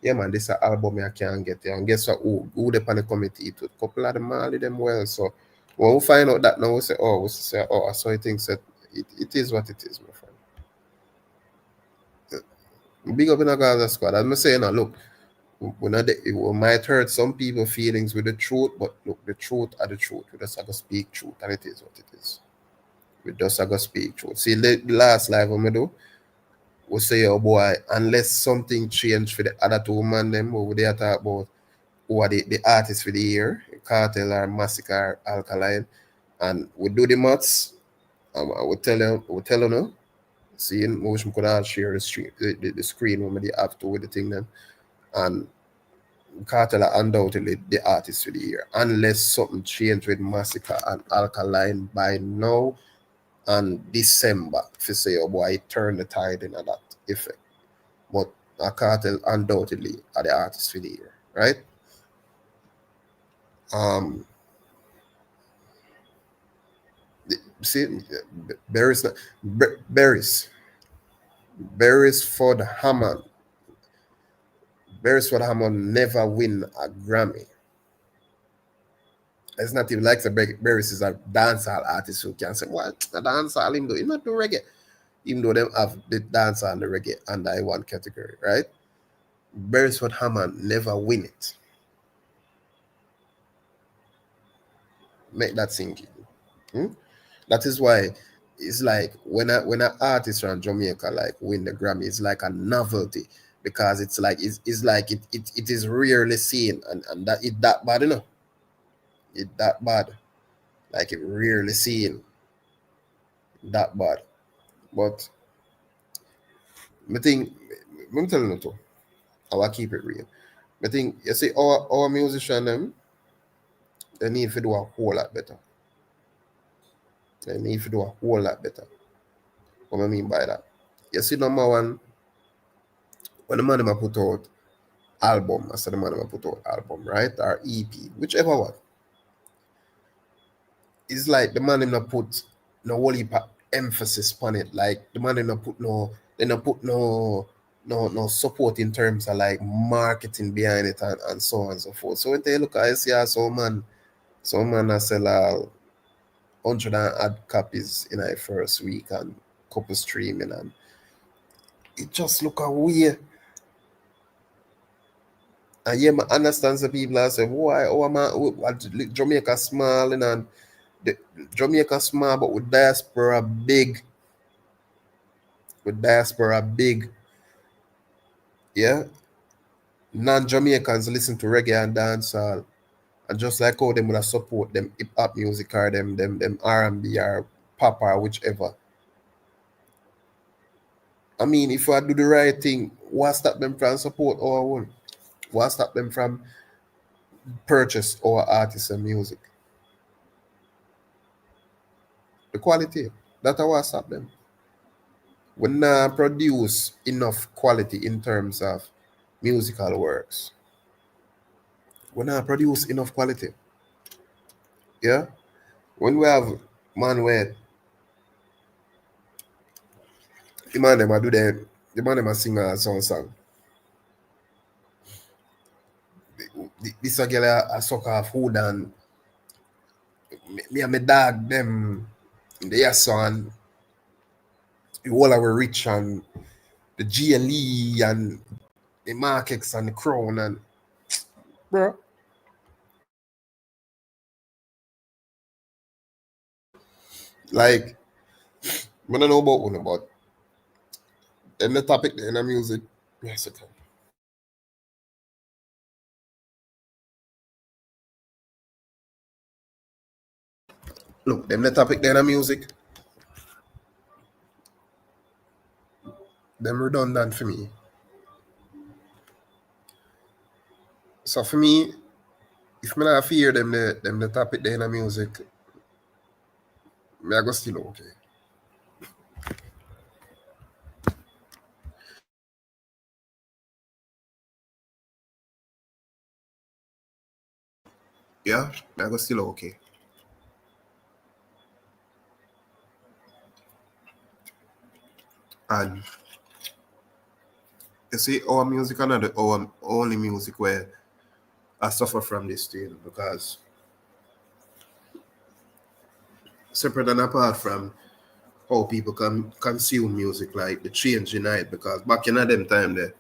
yeah man, this a album I can't get there. And guess what? Who the pan the committee to a couple of them Marley them well. So when we find out that now we say, oh, so I think that it is what it is, my friend. Big up in a Gaza squad. As I say now, look, we might hurt some people feelings with the truth, but look, the truth are the truth. We just have to speak truth, and it is what it is. We just have to speak truth. See, the last live we do, we say, oh boy, unless something change for the other two man them, what they talk about who are the artists for the year, Cartel or Masicka or Alkaline, and we do the maths, I will tell you now, seeing motion could all share the screen when they have to with the thing then, and Cartel are undoubtedly the artist for the year, unless something changed with Masicka and Alkaline by now and December. If you say, oh boy, turn the tide in that effect. But a Cartel undoubtedly are the artist for the year, right? Um, see, Barry's, Barry's, Beresford Hammond, Beresford Hammond never win a Grammy. It's not even like the Barris is a dancehall artist who can say, what? A dancehall, him do, he not do reggae. Even though them have the dancehall and the reggae under one category, right? Beresford Hammond never win it. Make that sink in. That is why it's like when an artist from Jamaica like win the Grammy, it's like a novelty because it's like it is rarely seen and that it that bad, you know. It that bad. Like it rarely seen that bad. But I think I'm telling you too, I will keep it real. I think you see our musician them they need to do a whole lot better. They need to do a whole lot better. What I mean by that? You see number one, when the man them a put out album, I said the man them a put out album, right? Or EP, whichever one. It's like the man them not put no whole heap of emphasis on it. Like the man them not put no support in terms of like marketing behind it and so on and so forth. So when they look at it, see how some man a sell 100 and add copies in a first week and couple streaming and it just look a weird. And yeah, I understand some people are say, why oh man Jamaica small and the Jamaica small but with diaspora big. With diaspora big. Yeah. Non-Jamaicans listen to reggae and dancehall. And just like how them would support them hip hop music or them R&B or pop or whichever. I mean, if I do the right thing, what stop them from support our own? What stop them from purchase our artists and music? The quality. That's what stop them. We not produce enough quality in terms of musical works. We not produce enough quality. Yeah? When we have man where the man them a do the man them a sing a song. This a girl a suck off food and me and my dog them they are son the whole our rich and the GLE and the markets and the crown and bro. Like I don't know about one about them the topic in the music. Yes, okay. Look, them the topic in the music, them redundant for me. So for me, if me not fear them the topic there in the music, me I go still okay. Yeah, me I go still okay. And you see, our music are not the our only music where I suffer from this thing because separate and apart from how people can consume music, like the change in it, because back in them time there,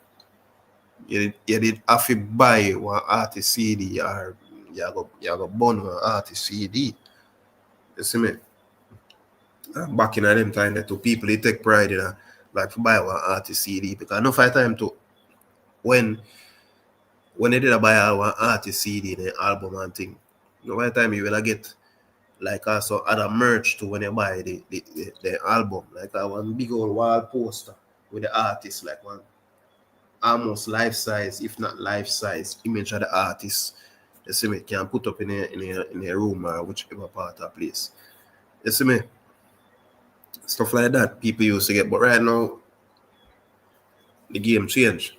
you did have to buy one artist CD or you go burn one artist CD. You see me? Back in them time there too, people they take pride in like to buy one artist CD because no fight time to when they did a buy one artist CD the album and thing. No fight time you will get like also other merch to when you buy the album. Like one big old wall poster with the artist, like one almost life size, if not life size, image of the artist. You see me? Can put up in a room or whichever part of place. You see me? Stuff like that people used to get. But right now, the game changed.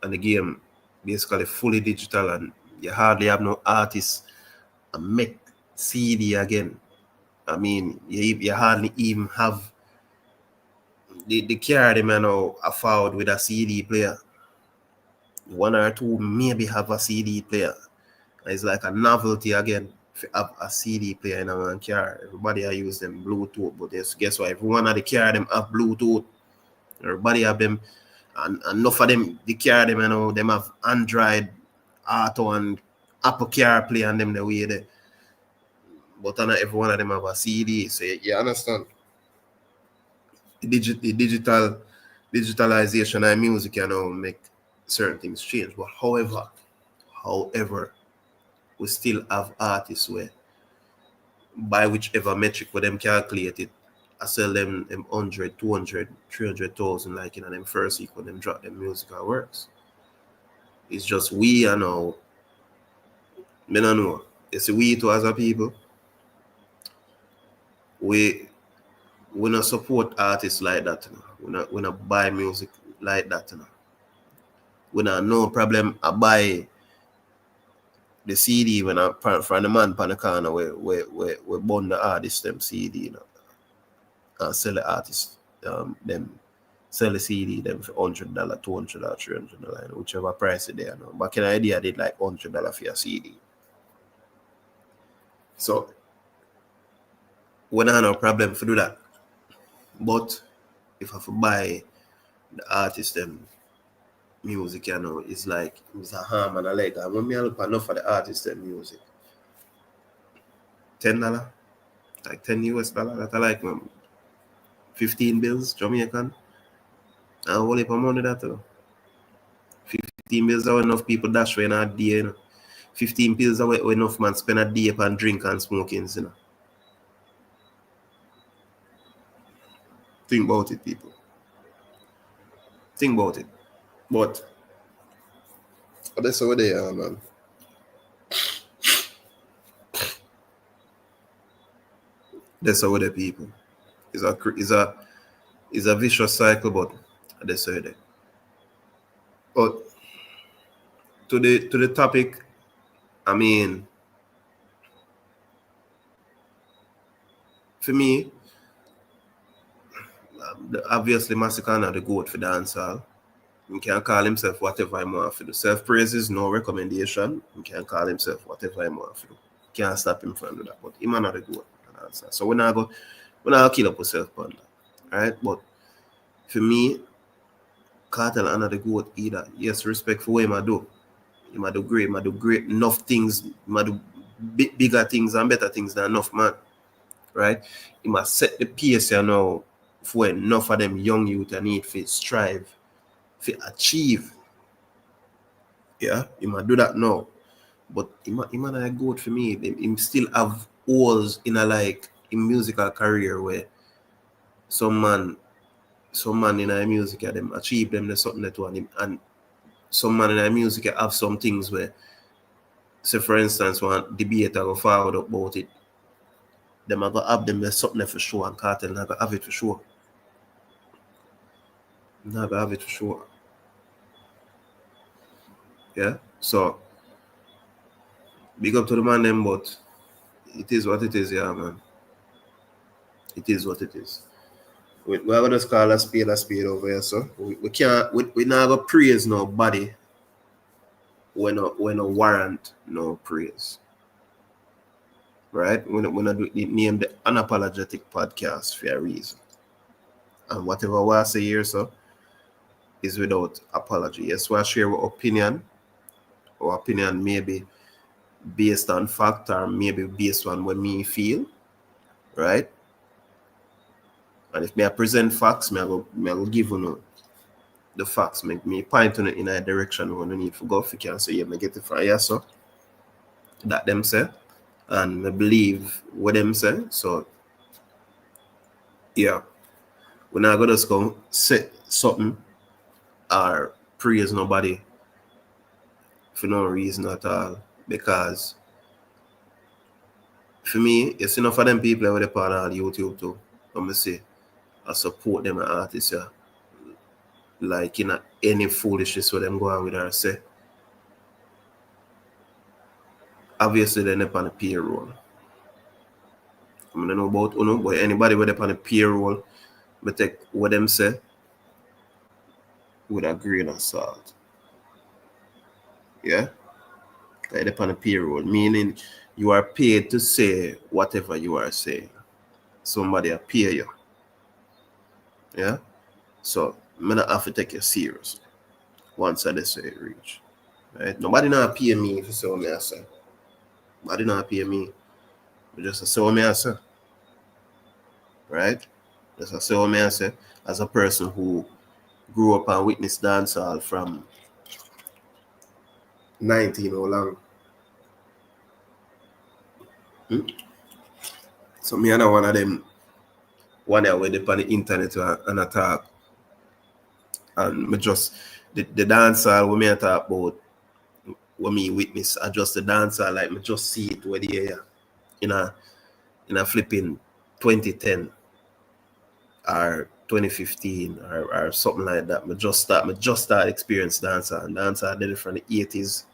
And the game basically fully digital and you hardly have no artists and make CD again. I mean, you hardly even have the car them now afford with a CD player. One or two maybe have a CD player. It's like a novelty again to have a CD player in a one car. Everybody I use them Bluetooth, but guess what? Every one of the car them have Bluetooth. Everybody have them, and enough of them the car them them have Android Auto and Apple CarPlay and them the way they. But not every one of them have a CD. So you understand? The digitalization of music make certain things change. But however, we still have artists where by whichever metric where them calculate it, I sell them 100, 200, 300,000 like in them first week when them drop them musical works. It's just we me don't know. It's we too as a people. We not support artists like that. We not buy music like that. We not no problem. I buy the CD when I from the man pan the corner we burn the artist them CD and sell the artist them sell the CD them for $100, $200, $300, whichever price it there. Back in the idea I did like $100 for a CD. So we don't have no problem for do that. But if I buy the artist them music, it's like it's a harm and a leg. And when me look enough for the artist them music, $10, like $10 that I like 15 bills Jamaican. And whole heap of money that 15 bills are enough people dash when a day, 15 pills are enough man spend a day upon drink and smoking, Think about it, people. Think about it. But that's how they are, man. That's how the people. It's a vicious cycle, but that's how they. But to the topic, I mean, for me, obviously Masicka the goat for dancehall. He can call himself whatever he want to do. Self-praise is no recommendation. He can call himself whatever he want to do. Can't stop him from doing that. But he man not the goat for dancehall. So we're not kill up ourselves on that. Right? But for me, Kartel are not the goat either. Yes, respect for what he might do. He might do great. He might do great enough things. He might do bigger things and better things than enough man. Right? He must set the pace for enough of them young youth need to strive, to achieve. Yeah, he might do that now. But he might not good for me. He still have holes in in musical career where some man in a music them achieve them there's something that one and some man in a music have some things where So for instance, one debater go forward about it, them are gonna have them there's something for sure, and Kartel not gonna have it for sure. Not gonna have it for sure. Yeah. So big up to the man them, but it is what it is, yeah, man. It is what it is. We're gonna just call a spade over here, so we can't we not gonna praise nobody when no warrant no praise. Right? We're not name the unapologetic podcast for a reason. And whatever we say here, so is without apology. Yes, we share our opinion. Our opinion may be based on fact or maybe based on what me feel, right? And if me I present facts, me I go give you the facts, make me point on it in a direction when you need to go. If you can say, yeah, me get it from here, so that them say, and me believe what them say. So, yeah, we're not gonna just go say something or praise nobody for no reason at all, because for me, it's enough of them people that are part of YouTube too. I'm gonna say I support them artists, yeah. Like in any foolishness where them go on with her say. Obviously they're not on the payroll. I don't know about Uno, but anybody with on the payroll, but take what them say with a grain of salt. Yeah? They're on the payroll, meaning you are paid to say whatever you are saying. Somebody will pay you. Yeah? So I don't have to take you serious once I say it reach. Right? Nobody not pay me if you say what I say. Nobody not pay me. But just say what I say. Right? Just say what I say as a person who grew up and witnessed dancehall from 19 or long. So me and one of them one day went up on the internet and I talk. And me just the dancehall when me I talk about when me witness, I just the dancehall like me just see it where the in a flipping 2010 or 2015 or something like that. Me just start experience dancehall, and dancehall did it from the 80s.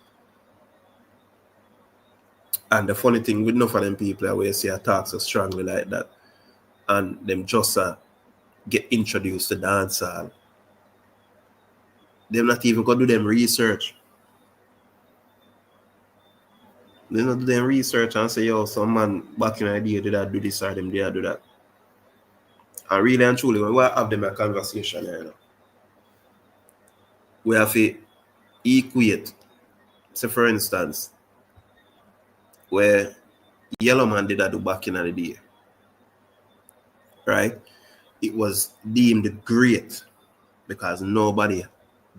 And the funny thing with enough of them people where you see I talk so strongly like that, and them just get introduced to dancehall, them not even gonna do them research. They not do them research and say, yo, some man back in the day did that do this or them there do that. And really and truly, when we have them a conversation, you know, we have to equate. So for instance, where Yellow Man did that do back in the day, right? It was deemed great because nobody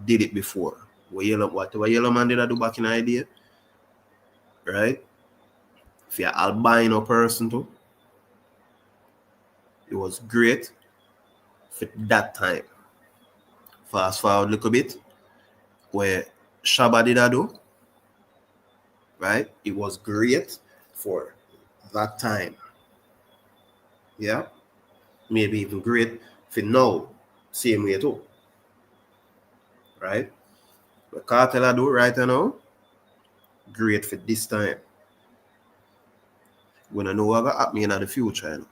did it before. Whatever Yellow Man did that do back in the day, right? If you're albino person too, it was great for that time. Fast forward a little bit, where Shabba did that do, right? It was great for that time. Yeah? Maybe even great for now, same way too. Right? What Kartel do right now, great for this time. We don't know what will happen in the future. You know?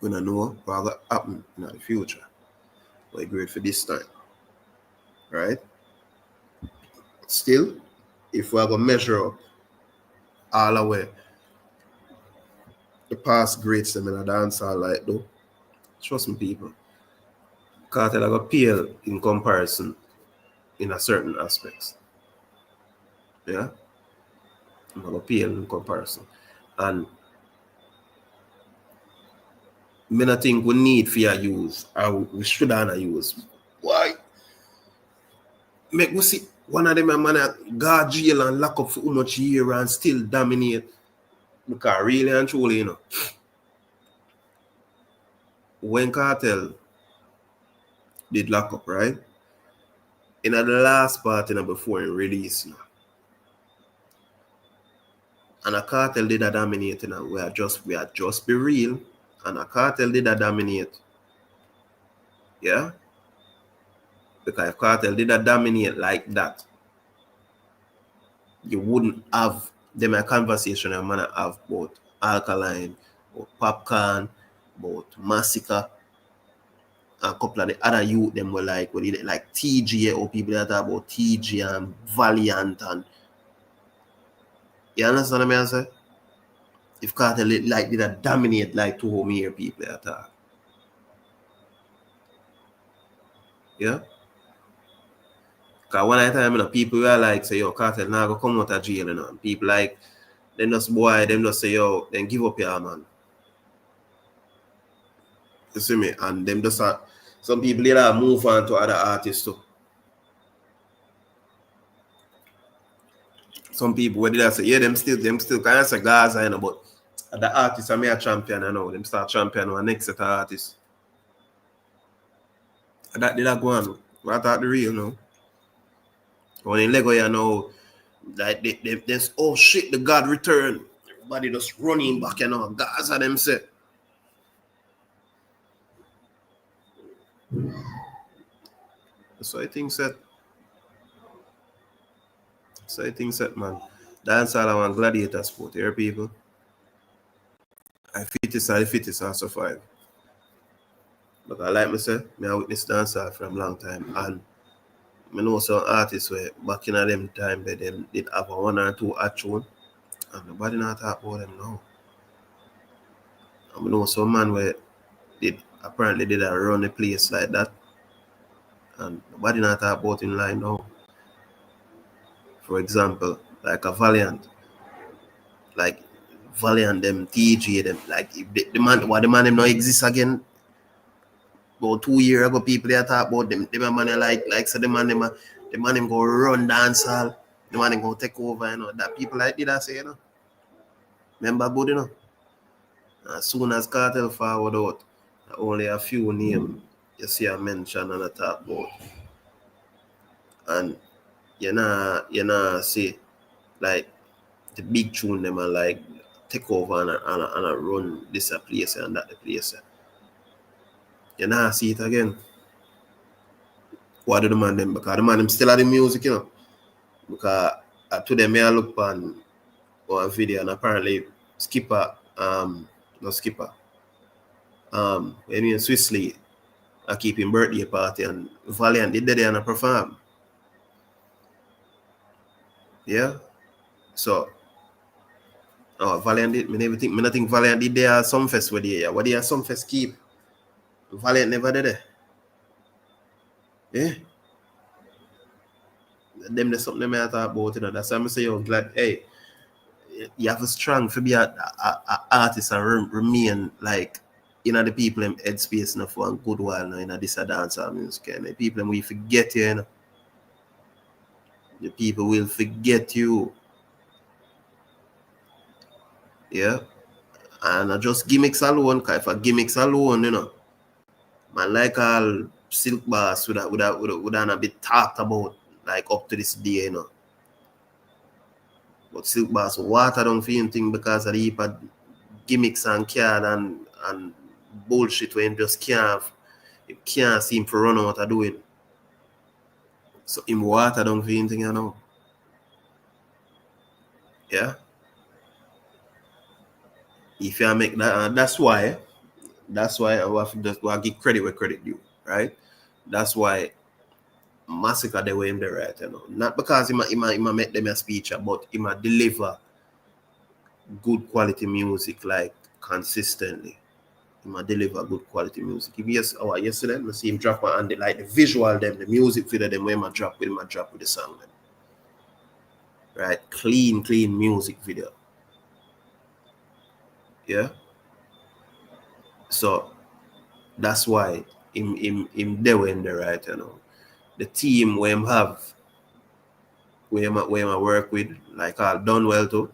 We don't know what will happen in the future. But great for this time. Right? Still, if we're going to measure up all the way, the past greats them in a dancehall like though, trust me people, Kartel are going to pale in comparison in a certain aspects. Yeah? I'm going to pale in comparison. And I don't think we need for your use, or we should not use. Why? Make me see one of them man guard jail and lock up for how much year and still dominate. Because really and truly, you know, when Kartel did lock up, right? In the last part, you know, before he released, you know, And a Kartel did a dominate, and we are just be real. And a Kartel did a dominate. Yeah? Because if Kartel did a dominate like that, you wouldn't have them a conversation I'm gonna have about Alkaline, about Popcorn, about Masicka, and a couple of the other youth them were like TG, or people that talk about TG and Valiant, and you understand what I say? If Kartel did a dominate like two home here people that talk. Yeah? Because one at a time, people were like, say, yo, Kartel now go come out of jail, And people like, them just boy, them just say, yo, then give up your man. You see me? And them just some people later move on to other artists too. Some people where did I say, yeah, them still kind of say Gaza, but the artists are me a champion, them start champion one next set of artists. And that did I go on. What thought the real, When in Lego, like there's oh shit, the God return. Everybody just running back, Gaza them say. So I think set. Man. Dancehall are one gladiator sport, here people. I fittest are survive. But I like myself, I witness dancehall from a long time. And I know some artists where back in them time they did have a 1 or 2 tune, and nobody not talk about them now. I know some man where apparently did a run a place like that, and nobody not talk about him like now. For example, like a Valiant, them TG them, like if the man them not exist again. About 2 years ago, people they talk about them. Them man so the man them go run dancehall. The man them go take over, That people like did I say, Remember good, As soon as Kartel forward out, only a few names you see I mention and I talk about. And you know see like the big tune them are like take over and run this a place and that the place. You know see it again. What do the man them? Because the man them still at the music, Because to them I look on a video and apparently Skipper, not Skipper, in Swiss I keep him birthday party and Valiant did there and perform. Yeah. So Valiant did I think Valiant did there some fest with you. What they some fest keep? Valiant never did it. Yeah. Them there's something I talk about, That's why I say you're glad, hey, you have a strong to be a artist and remain like the people in headspace for a good while now this a dancehall music. And the people will forget you, The people will forget you. Yeah. And not just gimmicks alone, because if a gimmicks alone, man like all Silk Bass would have been talked about like up to this day, But Silk Bass water down for anything because of the heap of gimmicks and card and bullshit when just can't seem to run out of doing. So him water down for anything, Yeah. If you make that, that's why I have to just give credit where credit due, right? That's why Masicka the way him the right, Not because he might make them a speech, but he might deliver good quality music like consistently. He might deliver good quality music. If yesterday, I see him drop and the visual them, the music video them where I drop with the song them. Right? Clean music video. Yeah. So that's why him they were in the right, The team where him have where I work with, like all done well too.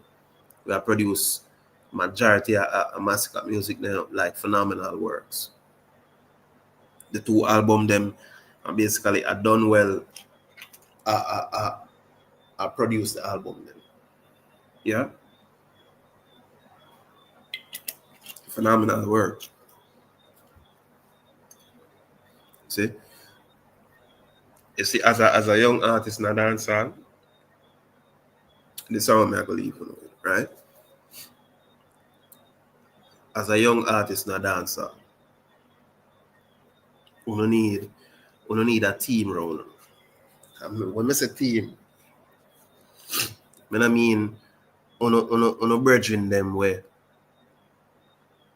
We have produced majority of Masicka music now, like phenomenal works. The 2 album them are basically are done well. I produced the album then. Yeah. Phenomenal work. See? You see, as a young artist in a dancehall, this is how I believe, right? As a young artist in a dancehall, we don't need a team around. When I say team, I mean on a brethren them where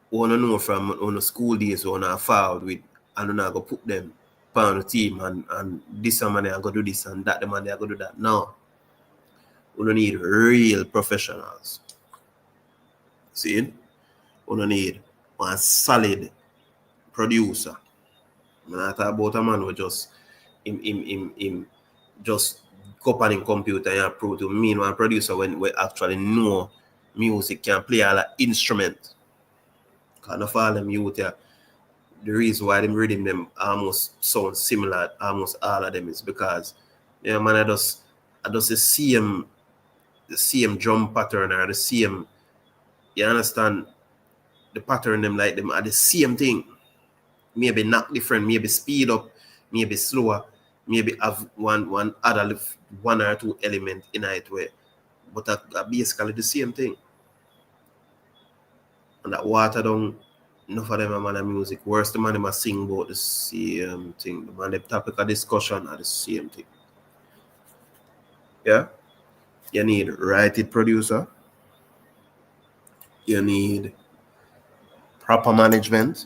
want to know from on the school days on a forward with, and I go put them on the team and this man I go do this and that the man I go do that. No, we don't need real professionals. See, we don't need one solid producer. I'm not talking about a man who just him just go on in computer and prove to me one producer when we actually know music can play all the instrument. Kind of all them youth here. The reason why them rhythm them almost sound similar, almost all of them, is because man, I just the same drum pattern or the same, you understand, the pattern them like them are the same thing. Maybe not different, maybe speed up, maybe slower, maybe have one other one or two element in it way, but are basically the same thing. And that water down, enough of them are man of music. Worse, the man them sing about the same thing. The man them topic of discussion are the same thing. Yeah? You need right producer. You need proper management.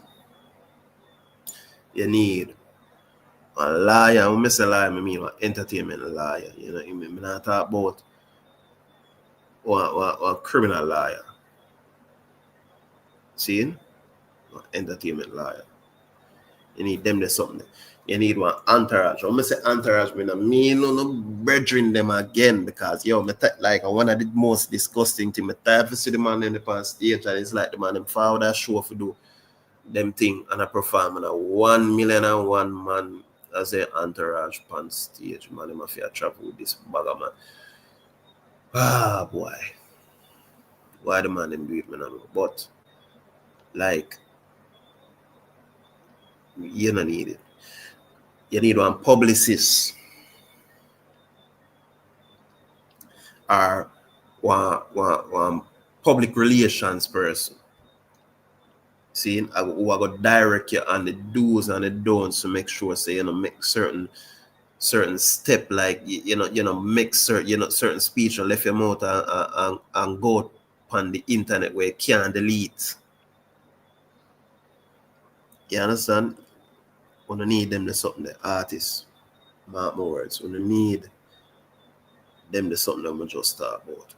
You need a liar. When I say liar, I mean an entertainment liar. You know what I mean? I'm not talking about a criminal liar. See? An entertainment liar. You need them to something. You need one entourage. When I say entourage, I mean no brethren them again, because like one of the most disgusting thing. I tired to see the man in the past stage, and it's like the man them forward that show for do them thing and I perform and a 1,000,001 man as an entourage on stage. Man, them have to travel with this bagger man. Ah boy. Why the man them do it, man? I know. But like, you don't need it. You need one publicist or one public relations person. See, who are going to direct you on the do's and the don'ts to make sure, say, make certain step, like, make certain speech and left your mouth and go on the internet where you can't delete. You understand? We don't need them to something, the artists. Mark my words. We don't need them to something that we just talk about.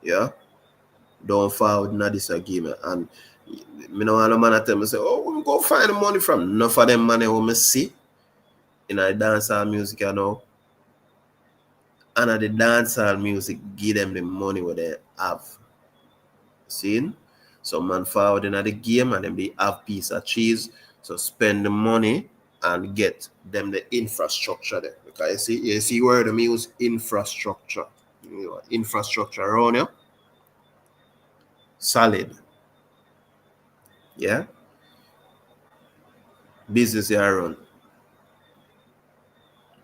Yeah? Don't fall with no disagreement. And me know all the man tell me, say, oh, we go find the money from. Enough of them money we see in the dancehall music, you know. And the dancehall music give them the money what they have. See? So man forward in the game and then they have piece of cheese. So spend the money and get them the infrastructure there. Because you see where the music infrastructure. Infrastructure around you. Solid. Yeah? Business you run.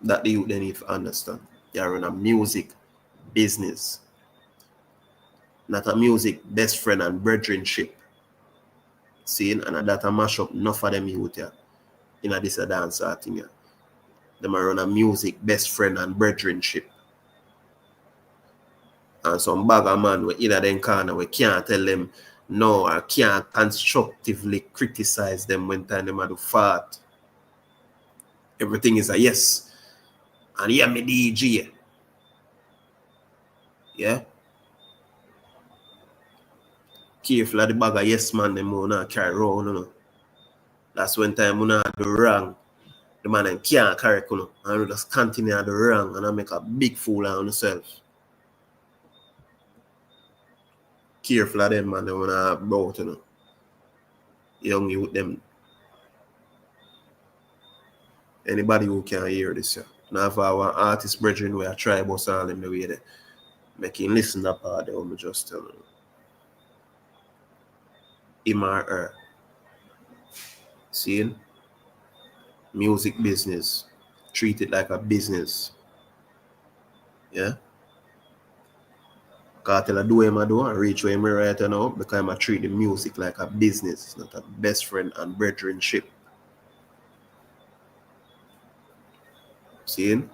That the youth they need to understand. You run a music business. Not a music best friend and brethrenship. Seeing, and that a mash up enough of them youth here. In a this a dance thing here. Them a run a music best friend and brethrenship. And some bagger man we in a them corner we can't tell them no, or can't constructively criticize them when time them a do fart. Everything is a yes. And yeah, me DJ. Yeah. Careful of the bag of yes man them will not carry around, you know. That's when time we not do wrong. The man them can't correct, you know. And we just continue to do wrong and I make a big fool of yourself. Careful of them man them when I about, you know. Young youth them. Anybody who can hear this, yeah. Now if our artist brethren where I try about all them the way they make him listen that part they will just tell you. him or her. Seeing? Music business. Treat it like a business. Yeah? Kartel I do him I do and reach where him right now because I treat the music like a business, not a best friend and brethrenship. Seeing?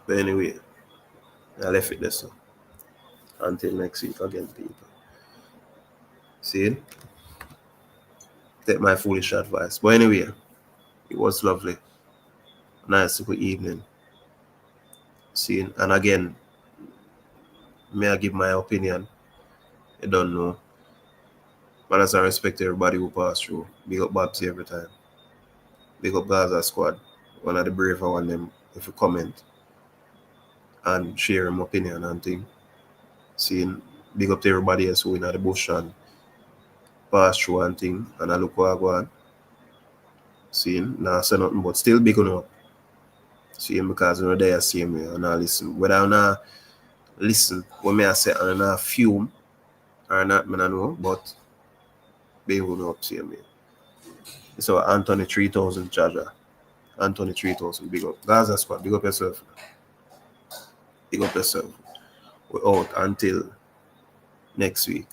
But anyway, I left it there so. Until next week again, people. See? Take my foolish advice. But anyway, it was lovely. Nice good evening. See? And again, may I give my opinion? I don't know. But as I respect everybody who passed through, big up Babsy every time. Big up Gaza Squad. One of the braver one them if you comment and share my opinion and thing. Seeing big up to everybody else who in the bush and pass through and thing and I look what I go on. Seeing now say nothing but still big on up. Seeing because you know they are same way and I listen. Whether I not listen what me I say and I fume or not, I don't know, but they will know up same way. So Anthony 3000 Jaja. Anthony 3000, big up. Gaza Squad, big up yourself. Big up yourself. We're out until next week.